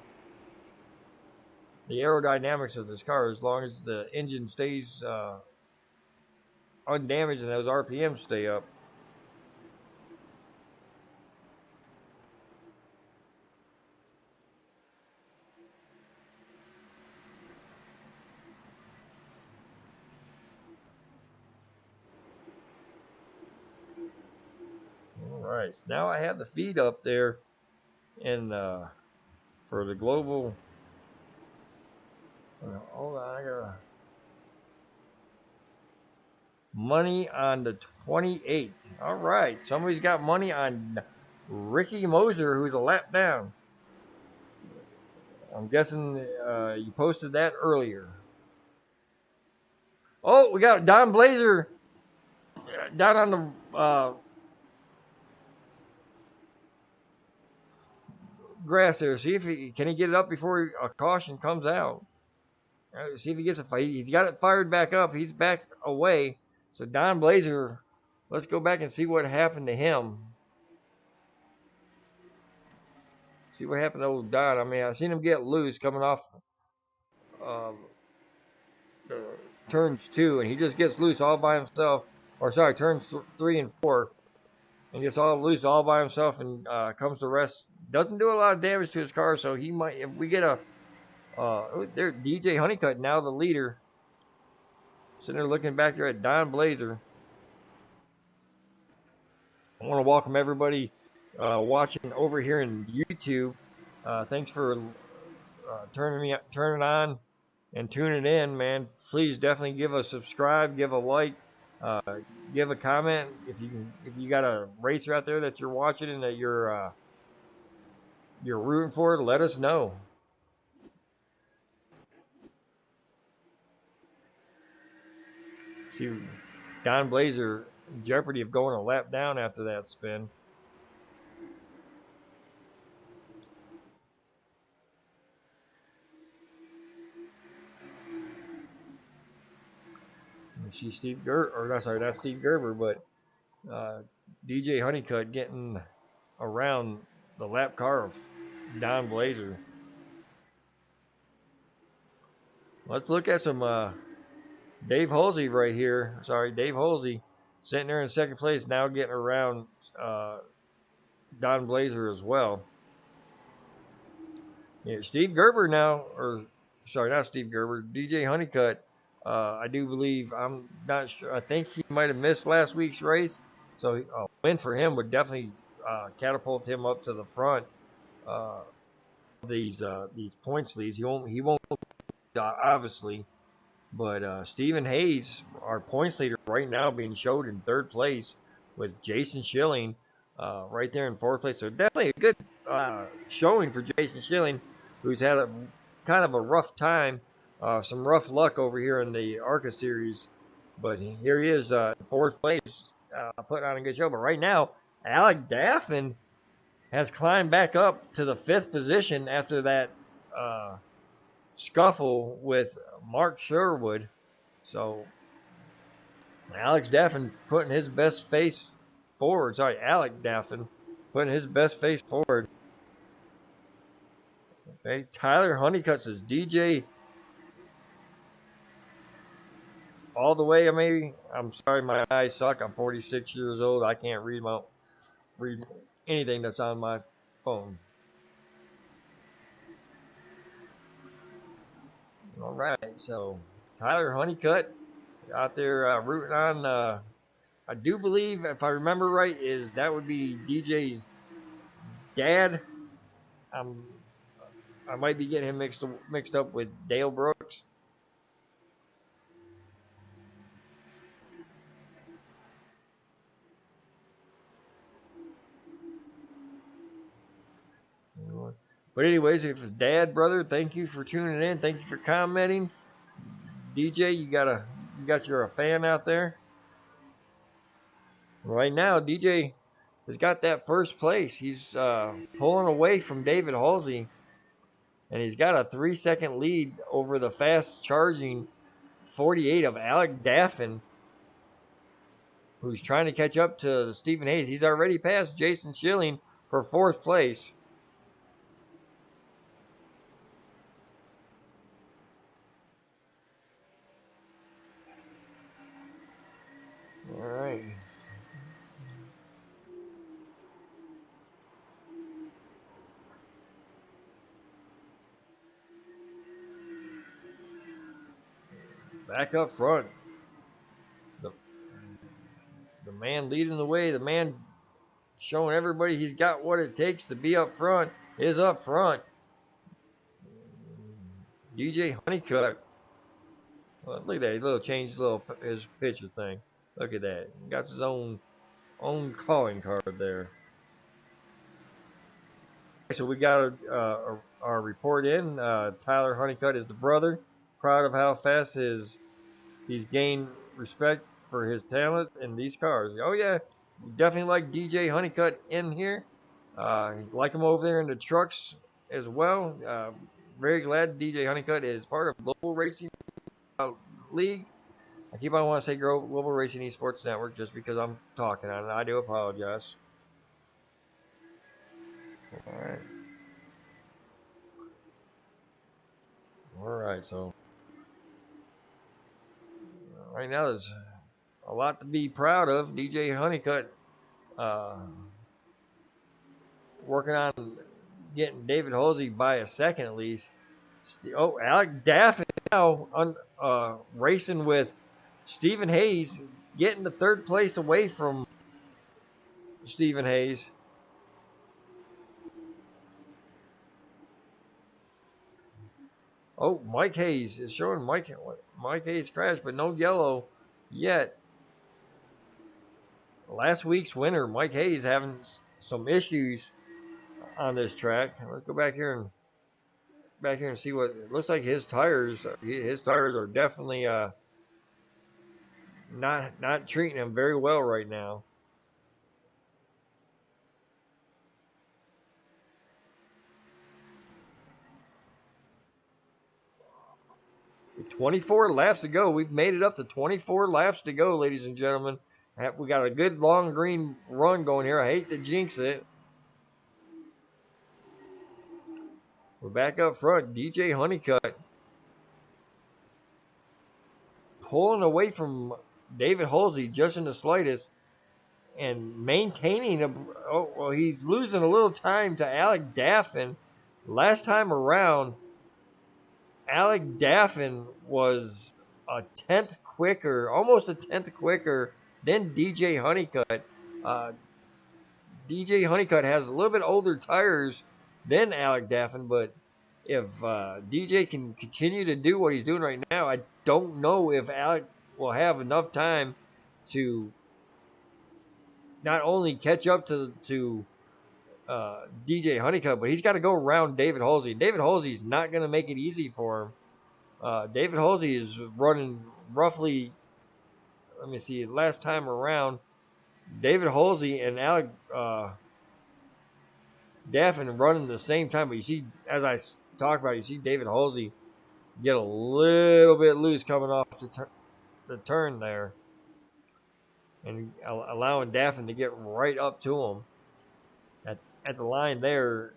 the aerodynamics of this car as long as the engine stays undamaged and those RPMs stay up. All right, so now I have the feed up there in for the global. Hold on, I gotta. Money on the 28th. All right. Somebody's got money on Ricky Moser, who's a lap down. I'm guessing you posted that earlier. Oh, we got Don Blazer down on the grass there. See if can he get it up before a caution comes out. See if he gets a fight. He's got it fired back up. He's back away. So Don Blazer, let's go back and see what happened to him. See what happened to old Don. I mean, I've seen him get loose coming off the turns 2, and he just gets loose all by himself. Or sorry, turns 3 and 4, and gets all loose all by himself, and comes to rest. Doesn't do a lot of damage to his car, so he might. If we get a there, DJ Honeycutt now the leader. Sitting there looking back there at Don Blazer. I want to welcome everybody watching over here in YouTube. Thanks for turning on and tuning in, man. Please definitely give a subscribe, give a like, give a comment. If you got a racer out there that you're watching and that you're rooting for, let us know. See, Don Blazer in jeopardy of going a lap down after that spin. You see Steve Gerber, or not, sorry, not Steve Gerber, but DJ Honeycutt getting around the lap car of Don Blazer. Let's look at some Dave Halsey right here. Sorry, Dave Halsey sitting there in second place, now getting around Don Blazer as well. Yeah, Steve Gerber now, or sorry, not Steve Gerber, DJ Honeycutt. I do believe, I'm not sure, I think he might have missed last week's race, so a win for him would definitely catapult him up to the front. These points leads, he won't obviously. But Stephen Hayes, our points leader right now, being showed in third place with Jason Schilling right there in fourth place. So definitely a good showing for Jason Schilling, who's had a kind of a rough time, some rough luck over here in the ARCA series. But here he is, fourth place, putting on a good show. But right now, Alec Daffin has climbed back up to the 5th position after that scuffle with Mark Sherwood. So Alex Daffin putting his best face forward. Sorry, Alec Daffin putting his best face forward. Okay, Tyler Honeycutt says DJ all the way. I'm sorry, my eyes suck. I'm 46 years old. I can't read anything that's on my phone. All right, so Tyler Honeycutt out there rooting on. I do believe, if I remember right, that would be DJ's dad. I might be getting him mixed up with Dale Brooks. But anyways, if it's dad, brother, thank you for tuning in. Thank you for commenting. DJ, you're a fan out there. Right now, DJ has got that first place. He's pulling away from David Halsey, and he's got a 3-second lead over the fast charging 48 of Alec Daffin, who's trying to catch up to Stephen Hayes. He's already passed Jason Schilling for 4th place. All right. Back up front. The man leading the way, the man showing everybody he's got what it takes to be up front is up front. DJ Honeycutt. Well, look at that. He changed his picture thing. Look at that. He got his own calling card there. So we got our report in. Tyler Honeycutt is the brother. Proud of how fast he's gained respect for his talent in these cars. Oh yeah, definitely like DJ Honeycutt in here. Like him over there in the trucks as well. very glad DJ Honeycutt is part of Global Racing League. I keep on wanting to say Global Racing Esports Network just because I'm talking on it. I do apologize. All right. All right, so right now there's a lot to be proud of. DJ Honeycutt working on getting David Halsey by a second at least. Oh, Alec Daffin now racing with Stephen Hayes, getting the third place away from Stephen Hayes. Oh, Mike Hayes is showing Mike Hayes crashed, but no yellow yet. Last week's winner, Mike Hayes, having some issues on this track. Let's go back here and see what it looks like. His tires are definitely not treating him very well right now. With 24 laps to go. We've made it up to 24 laps to go, ladies and gentlemen. We got a good long green run going here. I hate to jinx it. We're back up front. DJ Honeycutt pulling away from David Halsey just in the slightest and maintaining he's losing a little time to Alec Daffin. Last time around, Alec Daffin was a tenth quicker, almost a tenth quicker than DJ Honeycutt. DJ Honeycutt has a little bit older tires than Alec Daffin, but if DJ can continue to do what he's doing right now, I don't know if Alec will have enough time to not only catch up to DJ Honeycutt, but he's got to go around David Halsey. David Halsey's not going to make it easy for him. David Halsey is running roughly, let me see, last time around, David Halsey and Alec Daffin running the same time, but you see, as I talked about, you see David Halsey get a little bit loose coming off the turn there and allowing Daffin to get right up to him at the line there.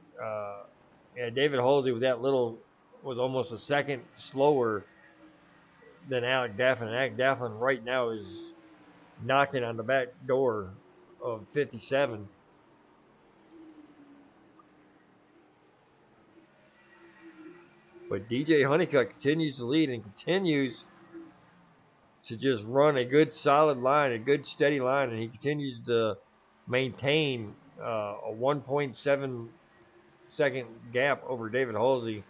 David Halsey with that little was almost a second slower than Alec Daffin. And Alec Daffin right now is knocking on the back door of 57. But DJ Honeycutt continues to lead and continues to just run a good solid line, a good steady line, and he continues to maintain a 1.7 second gap over David Halsey.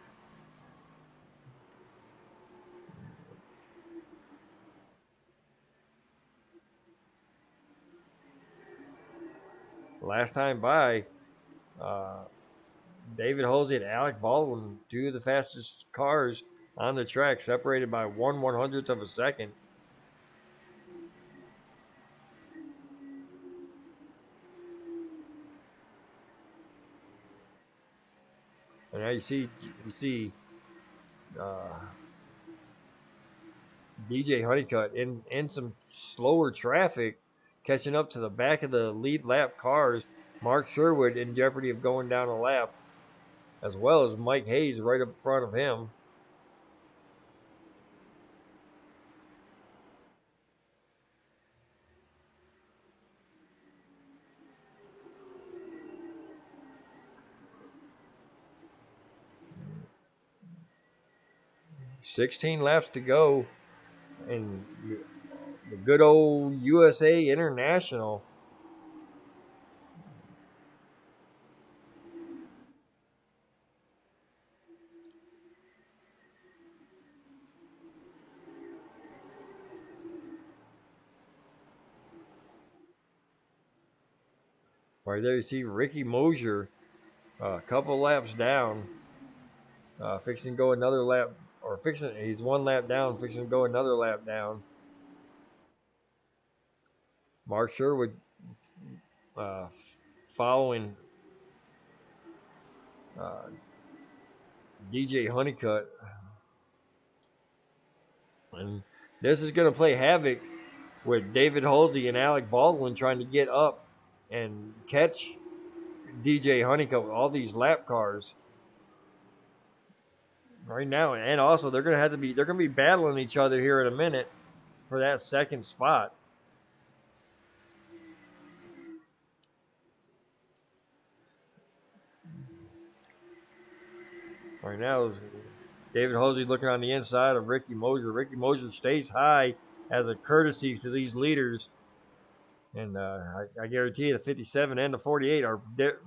Last time by, David Halsey and Alec Baldwin, two of the fastest cars on the track, separated by 1/100th of a second. And now you see DJ Honeycutt in some slower traffic, catching up to the back of the lead lap cars. Mark Sherwood in jeopardy of going down a lap, as well as Mike Hayes right up front of him. $16 laps to go in the good old USA International. Right there you see Ricky Mosier a couple laps down, fixing to go another lap, or he's one lap down, fixing to go another lap down. Mark Sherwood following DJ Honeycutt. And this is going to play havoc with David Halsey and Alec Baldwin trying to get up and catch DJ Honeycutt with all these lap cars right now. And also, they're going to be battling each other here in a minute for that second spot. Right now, David Halsey looking on the inside of Ricky Mosier. Ricky Mosier stays high as a courtesy to these leaders. And I guarantee you the 57 and the 48 are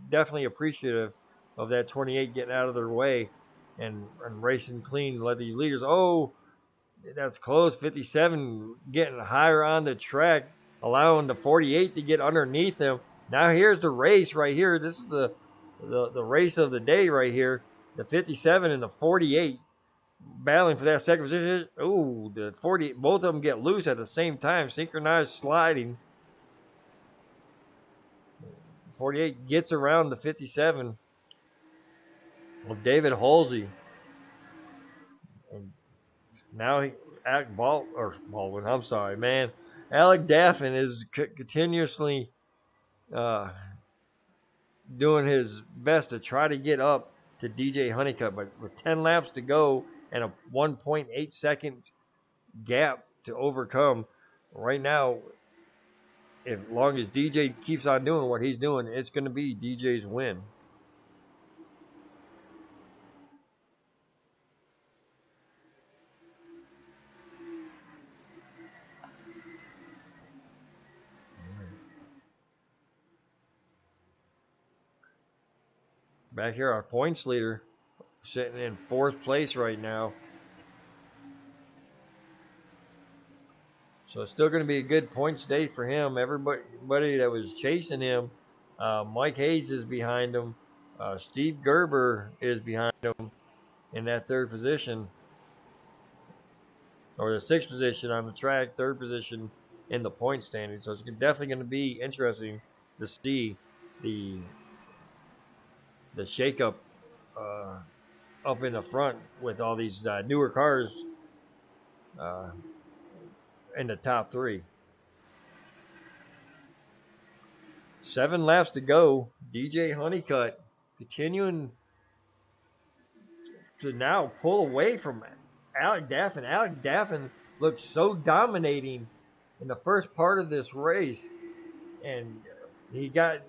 definitely appreciative of that 28 getting out of their way and racing clean. Let these leaders, oh, that's close. 57 getting higher on the track, allowing the 48 to get underneath them. Now here's the race right here. This is the race of the day right here. The 57 and the 48 battling for that second position. Oh, the 48, both of them get loose at the same time, synchronized sliding. 48 gets around the 57 of David Halsey. And now Baldwin, I'm sorry, man. Alec Daffin is continuously doing his best to try to get up to DJ Honeycutt, but with 10 laps to go and a 1.8 second gap to overcome, right now, as long as DJ keeps on doing what he's doing, it's going to be DJ's win. Back here, our points leader sitting in 4th place right now. So it's still going to be a good points day for him. Everybody that was chasing him, Mike Hayes is behind him. Steve Gerber is behind him in that 3rd position. Or the 6th position on the track, 3rd position in the point standing. So it's definitely going to be interesting to see the shakeup up in the front with all these newer cars in the top 3. 7 laps to go. DJ Honeycutt continuing to now pull away from Alec Daffin. Alec Daffin looked so dominating in the first part of this race, and he got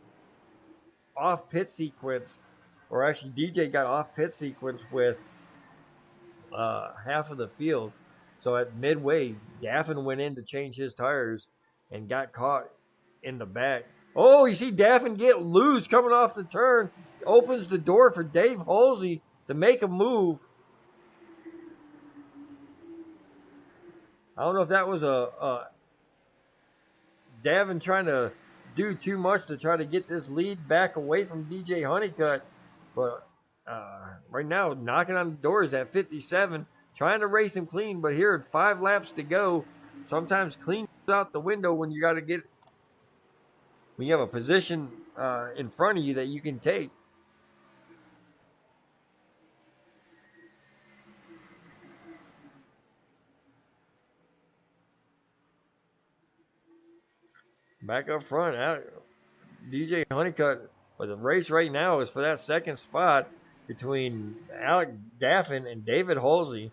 off pit sequence, or actually DJ got off pit sequence with half of the field. So at midway, Daffin went in to change his tires and got caught in the back. Oh, you see Daffin get loose coming off the turn. Opens the door for Dave Halsey to make a move. I don't know if that was a Davin trying to do too much to try to get this lead back away from DJ Honeycutt. But right now, knocking on the doors at 57, trying to race him clean. But here at 5 laps to go, sometimes clean out the window when you when you have a position in front of you that you can take. Back up front, DJ Honeycutt. But the race right now is for that second spot between Alec Daffin and David Halsey.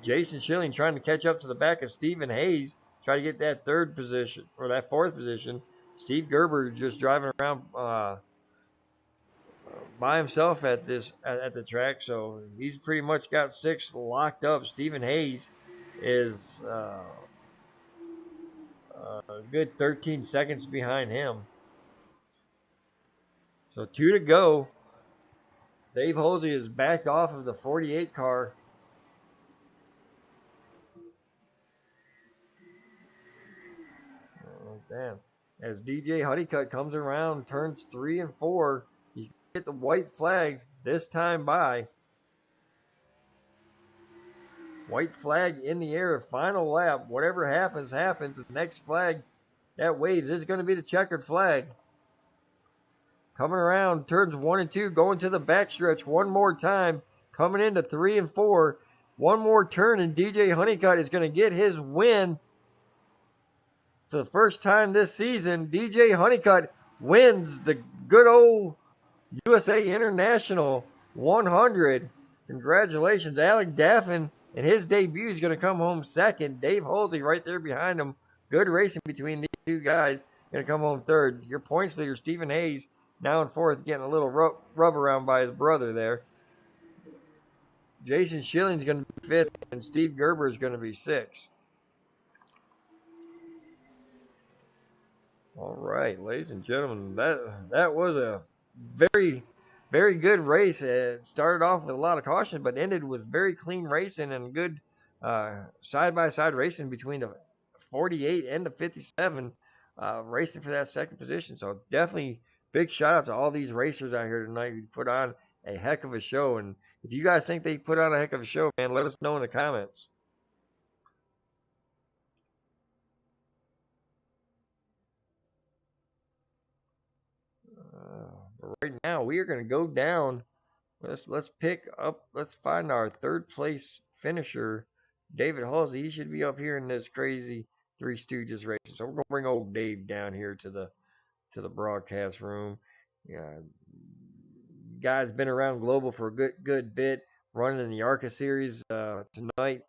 Jason Schilling trying to catch up to the back of Stephen Hayes, try to get that 3rd position or that 4th position. Steve Gerber just driving around by himself at the track, so he's pretty much got 6 locked up. Stephen Hayes is a good 13 seconds behind him. So 2 to go. Dave Halsey is backed off of the 48 car. Oh, damn. As DJ Honeycutt comes around turns 3 and 4, he's going to get the white flag this time by. White flag in the air, final lap. Whatever happens, happens. The next flag that waves is going to be the checkered flag. coming around turns 1 and 2, going to the backstretch one more time, coming into 3 and 4. One more turn, and DJ Honeycutt is going to get his win for the first time this season. DJ Honeycutt wins the good old USA International 100. Congratulations, Alec Daffin, and his debut is going to come home second. Dave Halsey right there behind him. Good racing between these two guys. Going to come home third. Your points leader, Stephen Hayes, now in fourth, getting a little rub around by his brother there. Jason Schilling's going to be fifth, and Steve Gerber is going to be sixth. All right, ladies and gentlemen, that was a very, very good race. It started off with a lot of caution, but ended with very clean racing and good side-by-side racing between the 48 and the 57, racing for that second position. So definitely big shout out to all these racers out here tonight who put on a heck of a show. And if you guys think they put on a heck of a show, man, let us know in the comments. But right now we are going to go down. Let's pick up. Let's find our third place finisher, David Halsey. He should be up here in this crazy Three Stooges race. So we're going to bring old Dave down here to the broadcast room. Yeah, guy's been around Global for a good bit, running in the ARCA series tonight.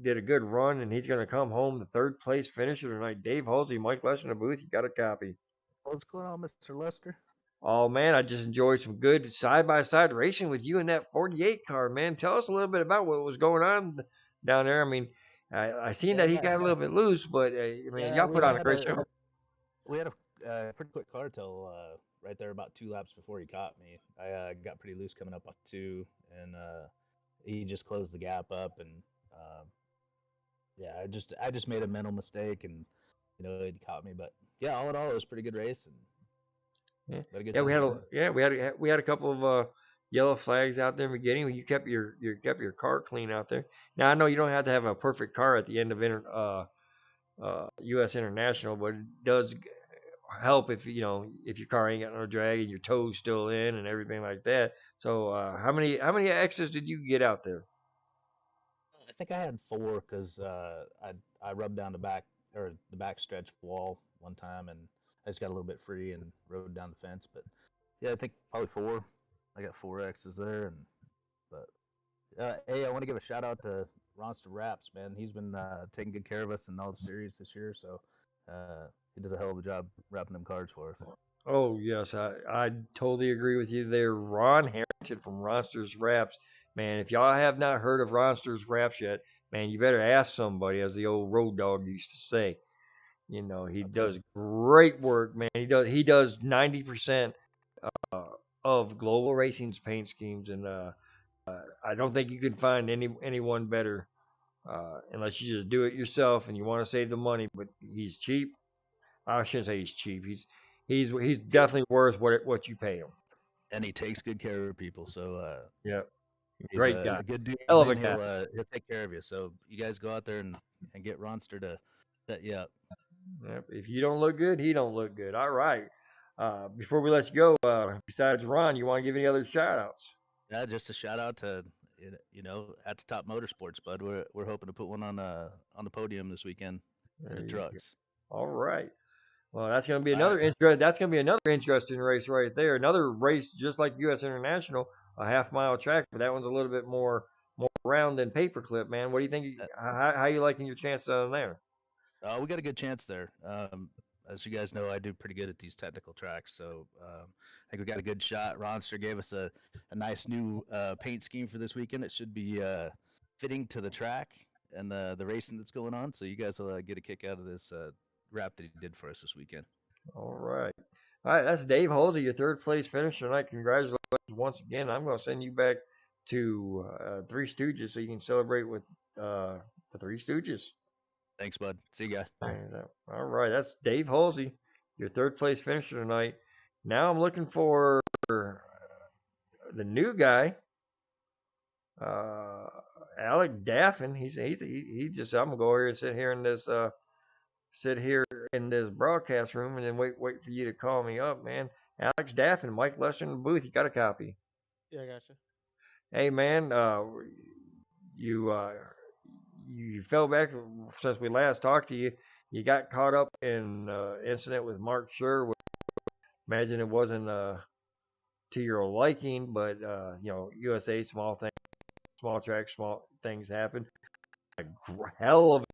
Did a good run, and he's going to come home the third place finisher tonight. Dave Halsey, Mike Lester in the booth. You got a copy. What's going on, Mr. Lester? Oh, man, I just enjoyed some good side-by-side racing with you in that 48 car, man. Tell us a little bit about what was going on down there. I mean, I seen that he got a little bit loose, but, y'all put on a great show. We had a pretty quick car till right there about 2 laps before he caught me. I got pretty loose coming up on 2, and he just closed the gap up, and I just made a mental mistake, and he caught me. But yeah, all in all, it was a pretty good race. And we had a couple of yellow flags out there in the beginning. You kept your car clean out there. Now I know you don't have to have a perfect car at the end of U.S. International, but it does help if your car ain't got no drag and your toes still in and everything like that. So how many X's did you get out there? I think I had 4 because I rubbed down the back stretch wall one time, and I just got a little bit free and rode down the fence. But yeah, I think probably 4. I got 4 X's there. Hey, I want to give a shout out to Ronster Wraps, man. He's been taking good care of us in all the series this year, so he does a hell of a job wrapping them cards for us. Oh yes, I totally agree with you there. Ron Harrington from Ronster's Wraps, man. If y'all have not heard of Ronster's Wraps yet, man, you better ask somebody, as the old road dog used to say. He does great work, man. He does 90% of Global Racing's paint schemes, and I don't think you can find anyone better unless you just do it yourself and you want to save the money. But he's cheap. I shouldn't say he's cheap. He's definitely worth what you pay him. And he takes good care of people. So yeah, great guy, a good dude. Hell of a guy. He'll take care of you. So you guys go out there and get Ronster to set you up. Yep. If you don't look good, he don't look good. All right. Before we let you go, besides Ron, you want to give any other shout outs? Yeah, just a shout out to At the Top Motorsports, bud. We're hoping to put one on the podium this weekend in the trucks. All right. Well, that's going to be another interesting race right there. Another race just like U.S. International, a half-mile track, but that one's a little bit more round than paperclip, man. What do you think? How you liking your chances on there? We got a good chance there. As you guys know, I do pretty good at these technical tracks, so I think we got a good shot. Ronster gave us a nice new paint scheme for this weekend. It should be fitting to the track and the racing that's going on, so you guys will get a kick out of this wrap that he did for us this weekend. All right. That's Dave Halsey, your third place finisher tonight. Congratulations once again. I'm going to send you back to Three Stooges so you can celebrate with the Three Stooges. Thanks, bud. See you guys. All right. That's Dave Halsey, your third place finisher tonight. Now I'm looking for the new guy, Alec Daffin. He just, I'm going to go over here and sit here in this sit here in this broadcast room and then wait for you to call me up, man. Alex Daffin, Mike Lester in the booth. You got a copy? Yeah, I gotcha. Hey, man. You you fell back since we last talked to you. You got caught up in incident with Mark Sure. Imagine it wasn't to your liking, but USA, small track, small things happen. A hell of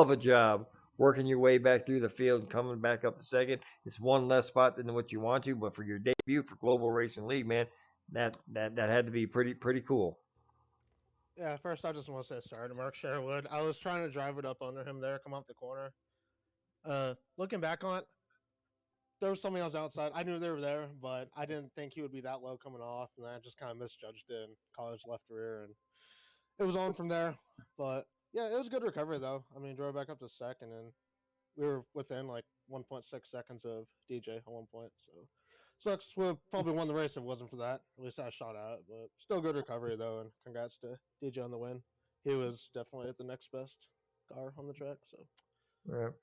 a job working your way back through the field and coming back up the second. It's one less spot than what you want to, but for your debut for Global Racing League, man, that had to be pretty cool. Yeah, first I just want to say sorry to Mark Sherwood. I was trying to drive it up under him there, come off the corner. Looking back on it, there was something else outside. I knew they were there, but I didn't think he would be that low coming off, and I just kind of misjudged it and college left rear, and it was on from there. But yeah, it was a good recovery though. I mean, drove back up to second, and we were within like 1.6 seconds of DJ at one point. So sucks. We probably won the race if it wasn't for that. At least I shot out, but still good recovery though, and congrats to DJ on the win. He was definitely at the next best car on the track. So. Right.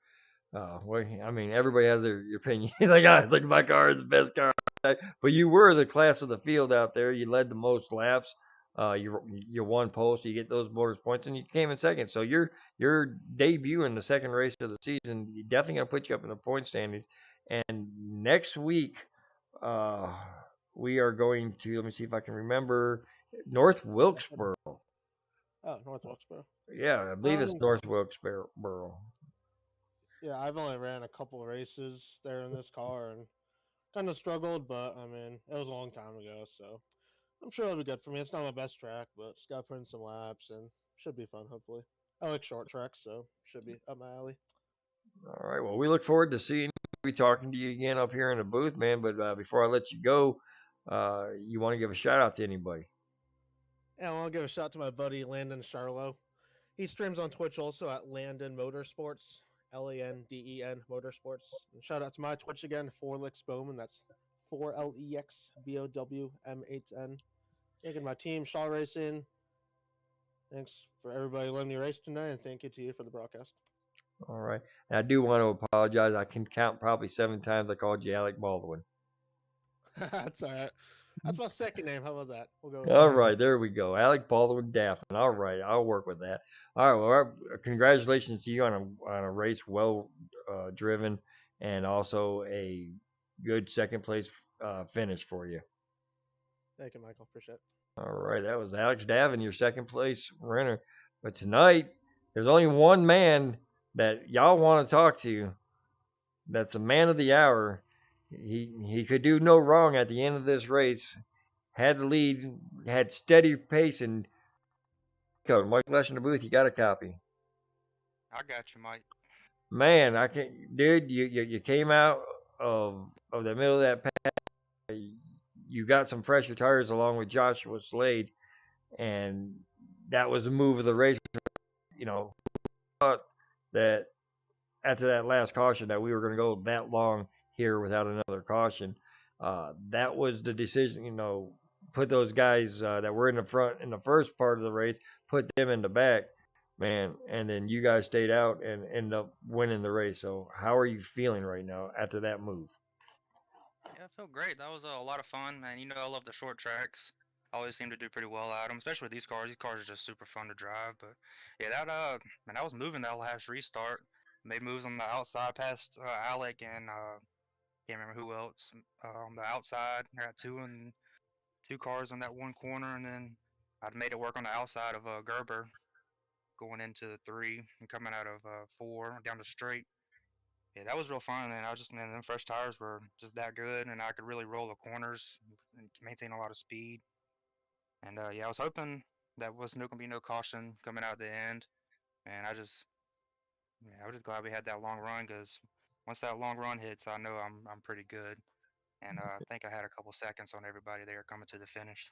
Well, I mean, everybody has their opinion. Like, guys, like my car is the best car, but you were the class of the field out there. You led the most laps. You won post. You get those bonus points, and you came in second. So your debut in the second race of the season, you definitely gonna put you up in the point standings. And next week, we are going to, let me see if I can remember, North Wilkesboro. Oh, North Wilkesboro. Yeah, I believe it's North Wilkesboro. Yeah, I've only ran a couple of races there in this car and kind of struggled, but I mean, it was a long time ago, so I'm sure it'll be good for me. It's not my best track, but just got to put in some laps and should be fun, hopefully. I like short tracks, so should be up my alley. All right. Well, we look forward to seeing you, talking to you again up here in the booth, man. But before I let you go, you want to give a shout out to anybody? Yeah, I want to give a shout out to my buddy Landon Charlo. He streams on Twitch also at Landon Motorsports, LANDEN Motorsports. And shout out to my Twitch again, Forlex Bowman. That's 4LEXBOWM8N. Thank you to my team, Shaw Racing. Thanks for everybody letting me race tonight, and thank you to you for the broadcast. All right. And I do want to apologize. I can count probably 7 times I called you Alec Baldwin. That's all right. That's my second name. How about that? We'll go. All right, there we go. Alec Baldwin Daffin. All right, I'll work with that. All right, well, congratulations to you on a race well driven, and also a good second place finish for you. Thank you, Michael. Appreciate it. All right, that was Alex Davin, your second place runner. But tonight, there's only one man that y'all want to talk to. That's the man of the hour. He could do no wrong at the end of this race. Had the lead, had steady pace, and Mike Lesh in the booth. You got a copy. I got you, Mike. Man, I can't, dude. You came out of the middle of that pack. You got some fresher tires along with Joshua Slade, and that was the move of the race. You know, thought that after that last caution that we were going to go that long here without another caution. That was the decision. You know, put those guys that were in the front in the first part of the race, put them in the back, man, and then you guys stayed out and ended up winning the race. So how are you feeling right now after that move? Yeah, I feel great. That was a lot of fun, man. You know, I love the short tracks. I always seem to do pretty well at them, especially with these cars. These cars are just super fun to drive. But yeah, man, I was moving that last restart. Made moves on the outside past Alec and can't remember who else on the outside. I got two cars on that one corner, and then I'd made it work on the outside of Gerber going into the 3 and coming out of 4 down the straight. Yeah, that was real fun, and them fresh tires were just that good, and I could really roll the corners and maintain a lot of speed. And yeah, I was hoping that was gonna be no caution coming out at the end, and I was just glad we had that long run, because once that long run hits, I know I'm pretty good, and I think I had a couple seconds on everybody there coming to the finish.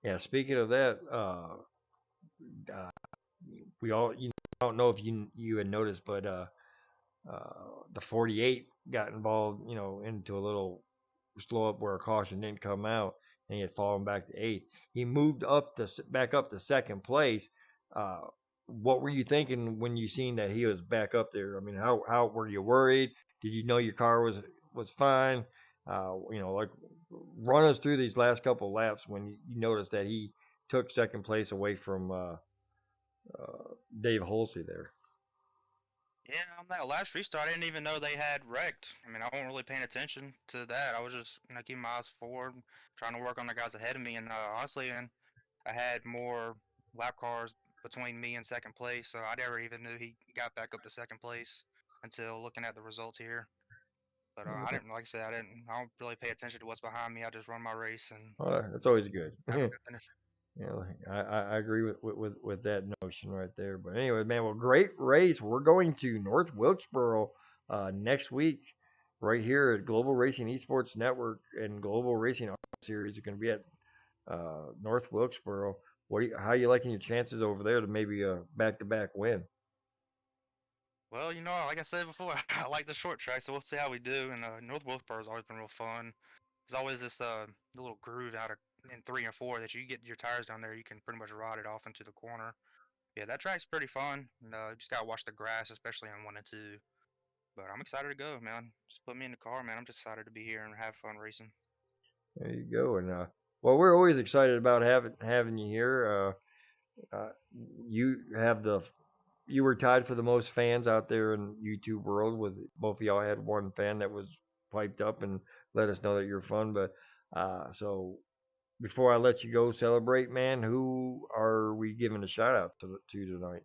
Yeah, speaking of that, we all, I don't know if you had noticed, but the 48 got involved, into a little slow up where a caution didn't come out, and he had fallen back to 8th. He moved back up to second place. what were you thinking when you seen that he was back up there? I mean, how were you worried? Did you know your car was fine? Like run us through these last couple laps when you noticed that he took second place away from Dave Holsey there. Yeah, on that last restart, I didn't even know they had wrecked. I mean, I wasn't really paying attention to that. I was just, keeping my eyes forward, trying to work on the guys ahead of me. And honestly, and I had more lap cars between me and second place, so I never even knew he got back up to second place until looking at the results here. But I didn't, like I said, I don't really pay attention to what's behind me. I just run my race and That's always good. have a good finish. I agree with that notion right there. But anyway, man, well, great race. We're going to North Wilkesboro next week, right here at Global Racing Esports Network and Global Racing Art Series. Are going to be at North Wilkesboro. How are you liking your chances over there to maybe a back-to-back win? Well, like I said before, I like the short track, so we'll see how we do. And North Wilkesboro's always been real fun. There's always this little groove out in 3 and 4 that you get your tires down there, you can pretty much ride it off into the corner. Yeah, that track's pretty fun. And, just gotta watch the grass, especially on 1 and 2. But I'm excited to go, man. Just put me in the car, man. I'm just excited to be here and have fun racing. There you go. And well, we're always excited about having you here. You were tied for the most fans out there in YouTube world. With both of y'all had one fan that was piped up and let us know that you're fun. But so before I let you go celebrate, man, who are we giving a shout out to tonight?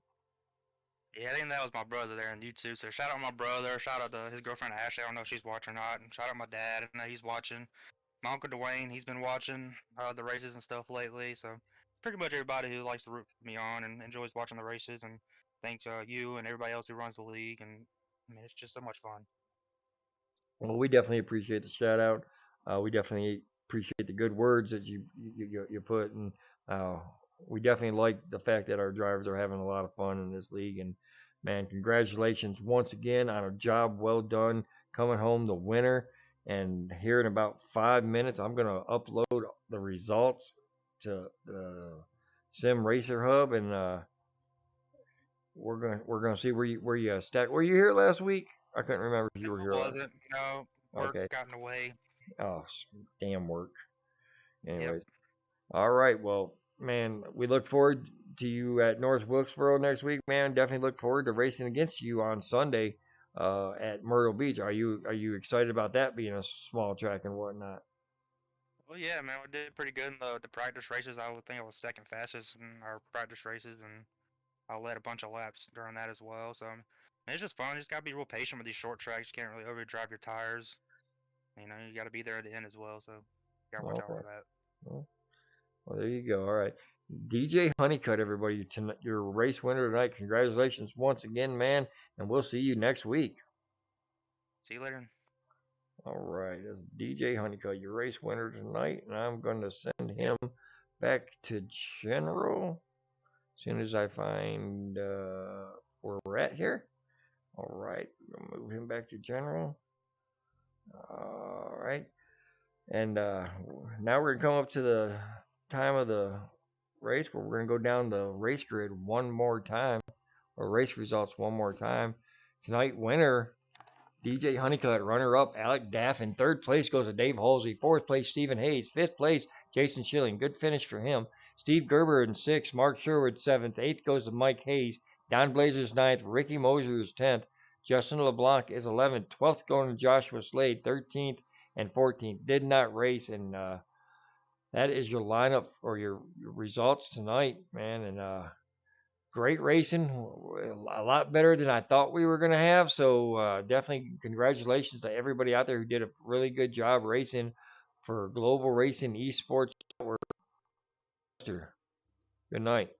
Yeah, I think that was my brother there on YouTube. So shout out my brother. Shout out to his girlfriend Ashley. I don't know if she's watching or not. And shout out my dad. I know he's watching. My uncle Dwayne, he's been watching the races and stuff lately. So pretty much everybody who likes to root me on and enjoys watching the races. And thanks you and everybody else who runs the league. And I mean, it's just so much fun. Well, we definitely appreciate the shout out. We definitely appreciate the good words that you put, and we definitely like the fact that our drivers are having a lot of fun in this league. And man, congratulations once again on a job well done, coming home the winner. And here in about 5 minutes, I'm gonna upload the results to the Sim Racer Hub, and we're gonna see where you stack. Were you here last week? I couldn't remember if you were here. Wasn't. No, work got in the way. Oh, damn work. Anyways. Yep. All right. Well, man, we look forward to you at North Wilkesboro next week, man. Definitely look forward to racing against you on Sunday at Myrtle Beach. Are you excited about that being a small track and whatnot? Well, yeah, man, we did pretty good in the practice races. I would think I was second fastest in our practice races, and I led a bunch of laps during that as well. So it's just fun. You just gotta be real patient with these short tracks. You can't really overdrive your tires. You gotta be there at the end as well. So you gotta watch out for that. Well, there you go. All right. DJ Honeycutt, everybody, your race winner tonight. Congratulations once again, man. And we'll see you next week. See you later. All right. That's DJ Honeycutt, your race winner tonight. And I'm going to send him back to General as soon as I find where we're at here. All right. We'll move him back to General. All right. And now we're going to come up to the time of the race where we're going to go down the race grid one more time, or race results one more time. Tonight, winner, DJ Honeycutt. Runner up, Alec Daffin. Third place goes to Dave Halsey. Fourth place, Stephen Hayes. Fifth place, Jason Schilling. Good finish for him. Steve Gerber in sixth. Mark Sherwood, seventh. Eighth goes to Mike Hayes. Don Blazers, ninth. Ricky Mosier is 10th. Justin LeBlanc is 11th. 12th going to Joshua Slade. 13th and 14th. Did not race, and that is your lineup or your results tonight, man. And great racing, a lot better than I thought we were going to have. So definitely congratulations to everybody out there who did a really good job racing for Global Racing Esports. Good night.